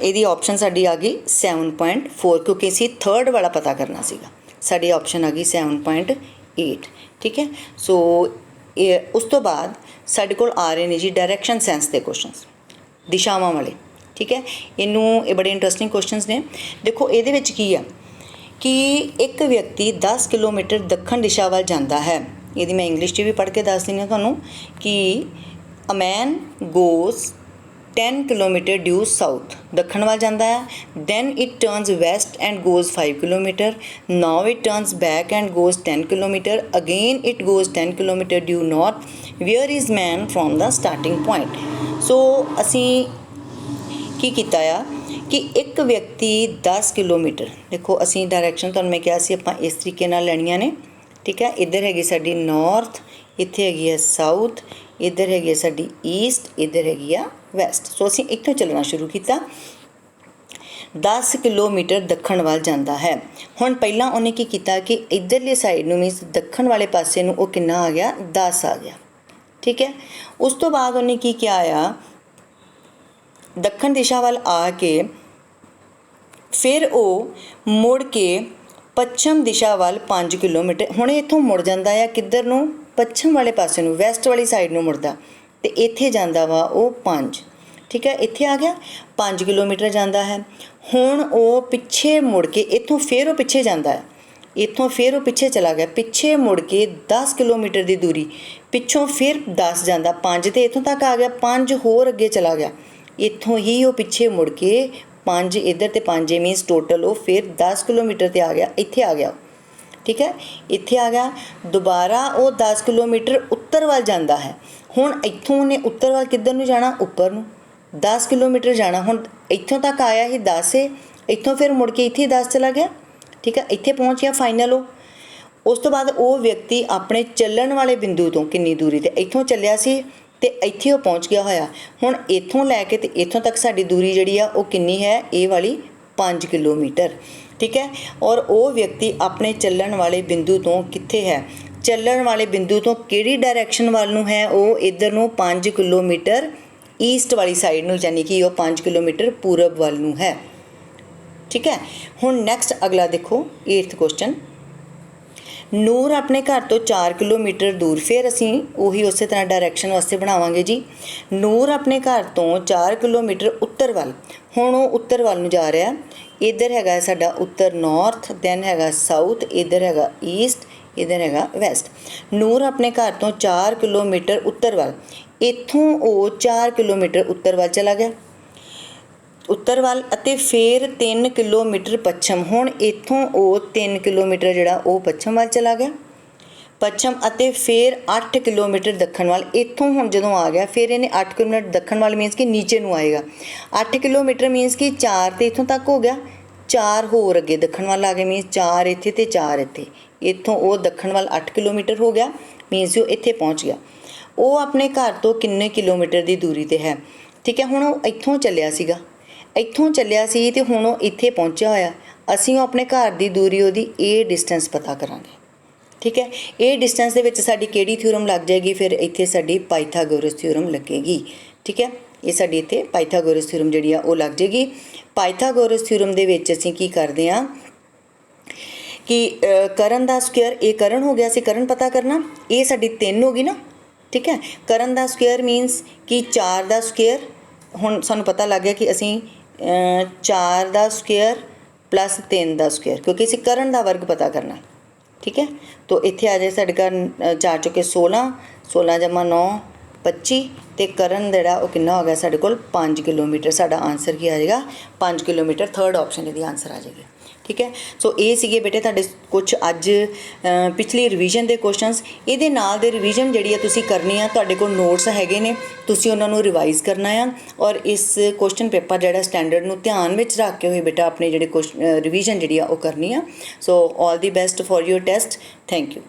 ਇਹਦੀ ਆਪਸ਼ਨ ਸਾਡੀ ਆ ਗਈ 7.4, ਕਿਉਂਕਿ ਅਸੀਂ ਥਰਡ ਵਾਲਾ ਪਤਾ ਕਰਨਾ ਸੀਗਾ। ਸਾਡੀ ਆਪਸ਼ਨ ਆ ਗਈ 7.8। ਠੀਕ ਹੈ, ਸੋ ਉਸ ਤੋਂ ਬਾਅਦ ਸਾਡੇ ਕੋਲ ਆ ਰਹੇ ਨੇ ਜੀ ਡਾਇਰੈਕਸ਼ਨ ਸੈਂਸ ਦੇ ਕੁਐਸਚਨਸ, ਦਿਸ਼ਾਵਾਂ ਵਾਲੇ। ਠੀਕ ਹੈ, ਇਹ ਬੜੇ ਇੰਟਰਸਟਿੰਗ ਕੁਐਸਚਨਸ ਨੇ। ਦੇਖੋ ਇਹਦੇ ਵਿੱਚ ਕੀ ਆ ਕਿ ਇੱਕ ਵਿਅਕਤੀ 10 ਕਿਲੋਮੀਟਰ ਦੱਖਣ ਦਿਸ਼ਾ ਵੱਲ ਜਾਂਦਾ ਹੈ। ਇਹਦੀ ਮੈਂ ਇੰਗਲਿਸ਼ 'ਚ ਵੀ ਪੜ੍ਹ ਕੇ ਦੱਸ ਦਿੰਦੀ ਹਾਂ ਤੁਹਾਨੂੰ ਕਿ a man goes 10 kilometre due south, ਦੱਖਣ ਵੱਲ ਜਾਂਦਾ ਹੈ। Then it turns west and goes 5 kilometre. Now it turns back and goes 10 kilometre. Again it goes 10 kilometre due north. Where is man from the starting point. So ਅਸੀਂ ਕੀ ਕੀਤਾ ਆ ਕਿ ਇੱਕ ਵਿਅਕਤੀ 10 ਕਿਲੋਮੀਟਰ, ਦੇਖੋ ਅਸੀਂ ਡਾਇਰੈਕਸ਼ਨ ਤੁਹਾਨੂੰ ਮੈਂ ਕਿਹਾ ਸੀ ਆਪਾਂ ਇਸ ਤਰੀਕੇ ਨਾਲ ਲੈਣੀਆਂ ਨੇ, ਠੀਕ ਹੈ। ਇੱਧਰ ਹੈਗੀ ਸਾਡੀ ਨਾਰਥ, ਇੱਥੇ ਹੈਗੀ ਹੈ ਸਾਊਥ, ਇੱਧਰ ਹੈਗੀ ਹੈ ਸਾਡੀ ਈਸਟ, ਇੱਧਰ ਹੈਗੀ ਆ ਵੈਸਟ। ਸੋ ਅਸੀਂ ਇੱਥੋਂ ਚੱਲਣਾ ਸ਼ੁਰੂ ਕੀਤਾ। 10 ਕਿਲੋਮੀਟਰ ਦੱਖਣ ਵੱਲ ਜਾਂਦਾ ਹੈ। ਹੁਣ ਪਹਿਲਾਂ ਉਹਨੇ ਕੀ ਕੀਤਾ ਕਿ ਇੱਧਰਲੇ ਸਾਈਡ ਨੂੰ ਮੀਨਸ ਦੱਖਣ ਵਾਲੇ ਪਾਸੇ ਨੂੰ ਉਹ ਕਿੰਨਾ ਆ ਗਿਆ, 10 ਆ ਗਿਆ, ਠੀਕ ਹੈ। ਉਸ ਤੋਂ ਬਾਅਦ ਉਹਨੇ ਕੀ ਕਿਹਾ ਆ, ਦੱਖਣ ਦਿਸ਼ਾ ਵੱਲ ਆ ਕੇ ਫਿਰ ਉਹ ਮੁੜ ਕੇ ਪੱਛਮ ਦਿਸ਼ਾ ਵੱਲ 5 ਕਿਲੋਮੀਟਰ, ਹੁਣ ਇੱਥੋਂ ਮੁੜ ਜਾਂਦਾ ਆ ਕਿੱਧਰ ਨੂੰ, ਪੱਛਮ ਵਾਲੇ ਪਾਸੇ ਨੂੰ, ਵੈਸਟ ਵਾਲੀ ਸਾਈਡ ਨੂੰ ਮੁੜਦਾ, ਅਤੇ ਇੱਥੇ ਜਾਂਦਾ ਵਾ ਉਹ 5, ਠੀਕ ਹੈ। ਇੱਥੇ ਆ ਗਿਆ 5 ਕਿਲੋਮੀਟਰ ਜਾਂਦਾ ਹੈ। ਹੁਣ ਉਹ ਪਿੱਛੇ ਮੁੜ ਕੇ ਇੱਥੋਂ ਫਿਰ ਉਹ ਪਿੱਛੇ ਜਾਂਦਾ ਹੈ, ਇੱਥੋਂ ਫਿਰ ਉਹ ਪਿੱਛੇ ਚਲਾ ਗਿਆ, ਪਿੱਛੇ ਮੁੜ ਕੇ 10 ਕਿਲੋਮੀਟਰ ਦੀ ਦੂਰੀ ਪਿੱਛੋਂ ਫਿਰ 10 ਜਾਂਦਾ, 5 ਤੇ ਇੱਥੋਂ ਤੱਕ ਆ ਗਿਆ, 5 ਹੋਰ ਅੱਗੇ ਚਲਾ ਗਿਆ, ਇੱਥੋਂ ਹੀ ਉਹ ਪਿੱਛੇ ਮੁੜ ਕੇ 5 ਇੱਧਰ ਅਤੇ 5 ਮੀਨਸ ਟੋਟਲ ਉਹ ਫਿਰ 10 ਕਿਲੋਮੀਟਰ 'ਤੇ ਆ ਗਿਆ, ਇੱਥੇ ਆ ਗਿਆ, ਠੀਕ ਹੈ। ਇੱਥੇ ਆ ਗਿਆ, ਦੁਬਾਰਾ ਉਹ 10 ਕਿਲੋਮੀਟਰ ਉੱਤਰ ਵੱਲ ਜਾਂਦਾ ਹੈ। ਹੁਣ ਇੱਥੋਂ ਉਹਨੇ ਉੱਤਰ ਵੱਲ ਕਿੱਧਰ ਨੂੰ ਜਾਣਾ, ਉੱਪਰ ਨੂੰ 10 ਕਿਲੋਮੀਟਰ ਜਾਣਾ। ਹੁਣ ਇੱਥੋਂ ਤੱਕ ਆਇਆ ਸੀ 10 ਹੈ, ਇੱਥੋਂ ਫਿਰ ਮੁੜ ਕੇ ਇੱਥੇ 10 ਚਲਾ ਗਿਆ, ਠੀਕ ਹੈ। ਇੱਥੇ ਪਹੁੰਚ ਗਿਆ ਫਾਈਨਲ ਉਹ। ਉਸ ਤੋਂ ਬਾਅਦ ਉਹ ਵਿਅਕਤੀ ਆਪਣੇ ਚੱਲਣ ਵਾਲੇ ਬਿੰਦੂ ਤੋਂ ਕਿੰਨੀ ਦੂਰੀ 'ਤੇ, ਇੱਥੋਂ ਚੱਲਿਆ ਸੀ ਅਤੇ ਇੱਥੇ ਉਹ ਪਹੁੰਚ ਗਿਆ ਹੋਇਆ। ਹੁਣ ਇੱਥੋਂ ਲੈ ਕੇ ਅਤੇ ਇੱਥੋਂ ਤੱਕ ਸਾਡੀ ਦੂਰੀ ਜਿਹੜੀ ਆ ਉਹ ਕਿੰਨੀ ਹੈ, ਇਹ ਵਾਲੀ 5 ਕਿਲੋਮੀਟਰ, ਠੀਕ ਹੈ। ਔਰ ਉਹ ਵਿਅਕਤੀ ਆਪਣੇ ਚੱਲਣ ਵਾਲੇ ਬਿੰਦੂ ਤੋਂ ਕਿੱਥੇ ਹੈ, ਚੱਲਣ ਵਾਲੇ ਬਿੰਦੂ ਤੋਂ ਕਿਹੜੀ ਡਾਇਰੈਕਸ਼ਨ ਵੱਲ ਨੂੰ ਹੈ, ਉਹ ਇੱਧਰ ਨੂੰ 5 ਕਿਲੋਮੀਟਰ ਈਸਟ ਵਾਲੀ ਸਾਈਡ ਨੂੰ, ਯਾਨੀ ਕਿ ਉਹ 5 ਕਿਲੋਮੀਟਰ ਪੂਰਬ ਵੱਲ ਨੂੰ ਹੈ, ਠੀਕ ਹੈ। ਹੁਣ ਨੈਕਸਟ ਅਗਲਾ ਦੇਖੋ 8th ਕੁਐਸਚਨ। ਨੂਰ ਆਪਣੇ ਘਰ ਤੋਂ 4 ਕਿਲੋਮੀਟਰ ਦੂਰ, ਫਿਰ ਅਸੀਂ ਉਹੀ ਉਸੇ ਤਰ੍ਹਾਂ ਡਾਇਰੈਕਸ਼ਨ ਵਾਸਤੇ ਬਣਾਵਾਂਗੇ ਜੀ। ਨੂਰ ਆਪਣੇ ਘਰ ਤੋਂ 4 ਕਿਲੋਮੀਟਰ ਉੱਤਰ ਵੱਲ, ਹੁਣ ਉਹ ਉੱਤਰ ਵੱਲ ਨੂੰ ਜਾ ਰਿਹਾ। ਇੱਧਰ ਹੈਗਾ ਸਾਡਾ ਉੱਤਰ ਨਾਰਥ, ਦੈਨ ਹੈਗਾ ਸਾਊਥ, ਇੱਧਰ ਹੈਗਾ ਈਸਟ, ਇੱਧਰ ਹੈਗਾ ਵੈਸਟ। ਨੂਰ ਆਪਣੇ ਘਰ ਤੋਂ 4 ਕਿਲੋਮੀਟਰ ਉੱਤਰ ਵੱਲ, ਇੱਥੋਂ ਉਹ 4 ਕਿਲੋਮੀਟਰ ਉੱਤਰ ਵੱਲ ਚਲਾ ਗਿਆ, ਉੱਤਰ ਵੱਲ, ਅਤੇ ਫਿਰ 3 ਕਿਲੋਮੀਟਰ ਪੱਛਮ। ਹੁਣ ਇੱਥੋਂ ਉਹ 3 ਕਿਲੋਮੀਟਰ ਜਿਹੜਾ ਉਹ ਪੱਛਮ ਵੱਲ ਚਲਾ ਗਿਆ, ਪੱਛਮ, ਅਤੇ ਫਿਰ 8 ਕਿਲੋਮੀਟਰ ਦੱਖਣ ਵੱਲ। ਇੱਥੋਂ ਹੁਣ ਜਦੋਂ ਆ ਗਿਆ ਫਿਰ ਇਹਨੇ 8 ਕਿਲੋਮੀਟਰ ਦੱਖਣ ਵੱਲ ਮੀਨਸ ਕਿ ਨੀਚੇ ਨੂੰ ਆਏਗਾ। 8 ਕਿਲੋਮੀਟਰ ਮੀਨਸ ਕਿ 4 ਤੇ ਇੱਥੋਂ ਤੱਕ ਹੋ ਗਿਆ, 4 ਹੋਰ ਅੱਗੇ ਦੱਖਣ ਵੱਲ ਆ ਗਏ, ਮੀਨਸ 4 ਇੱਥੇ ਅਤੇ 4 ਇੱਥੇ। ਇੱਥੋਂ ਉਹ ਦੱਖਣ ਵੱਲ 8 ਕਿਲੋਮੀਟਰ ਹੋ ਗਿਆ, ਮੀਨਸ ਉਹ ਇੱਥੇ ਪਹੁੰਚ ਗਿਆ। ਉਹ ਆਪਣੇ ਘਰ ਤੋਂ ਕਿੰਨੇ ਕਿਲੋਮੀਟਰ ਦੀ ਦੂਰੀ 'ਤੇ ਹੈ, ਠੀਕ ਹੈ। ਹੁਣ ਉਹ ਇੱਥੋਂ ਚੱਲਿਆ ਸੀਗਾ, ਇੱਥੋਂ ਚੱਲਿਆ ਸੀ ਅਤੇ ਹੁਣ ਉਹ ਇੱਥੇ ਪਹੁੰਚਿਆ ਹੋਇਆ। ਅਸੀਂ ਉਹ ਆਪਣੇ ਘਰ ਦੀ ਦੂਰੀ ਉਹਦੀ ਇਹ ਡਿਸਟੈਂਸ ਪਤਾ ਕਰਾਂਗੇ, ਠੀਕ ਹੈ। ਇਹ ਡਿਸਟੈਂਸ ਦੇ ਵਿੱਚ ਸਾਡੀ ਕਿਹੜੀ ਥਿਊਰਮ ਲੱਗ ਜਾਏਗੀ, ਫਿਰ ਇੱਥੇ ਸਾਡੀ ਪਾਈਥਾਗੋਰਸ ਥਿਊਰਮ ਲੱਗੇਗੀ, ਠੀਕ ਹੈ। ਇਹ ਸਾਡੀ ਇੱਥੇ ਪਾਈਥਾਗੋਰਸ ਥਿਊਰਮ ਜਿਹੜੀ ਆ ਉਹ ਲੱਗ ਜਾਏਗੀ। ਪਾਈਥਾਗੋਰਸ ਥਿਊਰਮ ਦੇ ਵਿੱਚ ਅਸੀਂ ਕੀ ਕਰਦੇ ਹਾਂ ਕਿ ਕਰਨ ਦਾ ਸਕੁਅਰ, ਇਹ ਕਰਨ ਹੋ ਗਿਆ ਸੀ, ਕਰਨ ਪਤਾ ਕਰਨਾ, ਇਹ ਸਾਡੀ 3 ਹੋ ਗਈ ਨਾ, ਠੀਕ ਹੈ। ਕਰਨ ਦਾ ਸਕੁਅਰ ਮੀਨਸ ਕਿ 4 ਦਾ ਸਕੁਅਰ, ਹੁਣ ਸਾਨੂੰ ਪਤਾ ਲੱਗ ਗਿਆ ਕਿ ਅਸੀਂ 4 ਦਾ ਸਕੁਅਰ ਪਲੱਸ 3 ਦਾ ਸਕੁਅਰ, ਕਿਉਂਕਿ ਅਸੀਂ ਕਰਨ ਦਾ ਵਰਗ ਪਤਾ ਕਰਨਾ, ਠੀਕ ਹੈ। ਤੋ ਇੱਥੇ ਆ ਜਾਏ ਸਾਡੇ ਘਰ 4 ਚੁੱਕੇ 16, 16 ਜਮਾ 9 25, ਅਤੇ ਕਰਨ ਜਿਹੜਾ ਉਹ ਕਿੰਨਾ ਹੋ ਗਿਆ ਸਾਡੇ ਕੋਲ 5 ਕਿਲੋਮੀਟਰ। ਸਾਡਾ ਆਨਸਰ ਕੀ ਆ ਜਾਏਗਾ, 5 ਕਿਲੋਮੀਟਰ। 3rd ਆਪਸ਼ਨ ਇਹਦੀ ਆਨਸਰ ਆ ਜਾਏਗੀ, ਠੀਕ ਹੈ। ਸੋ ਇਹ ਸੀਗੇ ਬੇਟੇ ਤੁਹਾਡੇ ਕੁਛ ਅੱਜ ਪਿਛਲੀ ਰਿਵੀਜ਼ਨ ਦੇ ਕੁਐਸਚਨਸ। ਇਹਦੇ ਨਾਲ ਦੇ ਰਿਵੀਜ਼ਨ ਜਿਹੜੀ ਆ ਤੁਸੀਂ ਕਰਨੀ ਆ, ਤੁਹਾਡੇ ਕੋਲ ਨੋਟਸ ਹੈਗੇ ਨੇ, ਤੁਸੀਂ ਉਹਨਾਂ ਨੂੰ ਰਿਵਾਈਜ਼ ਕਰਨਾ ਆ, ਔਰ ਇਸ ਕੁਐਸਚਨ ਪੇਪਰ ਜਿਹੜਾ ਸਟੈਂਡਰਡ ਨੂੰ ਧਿਆਨ ਵਿੱਚ ਰੱਖ ਕੇ ਹੋਏ ਬੇਟਾ ਆਪਣੇ ਜਿਹੜੇ ਰਿਵੀਜ਼ਨ ਜਿਹੜੀ ਆ ਉਹ ਕਰਨੀ ਆ। So all the best for your test. Thank you.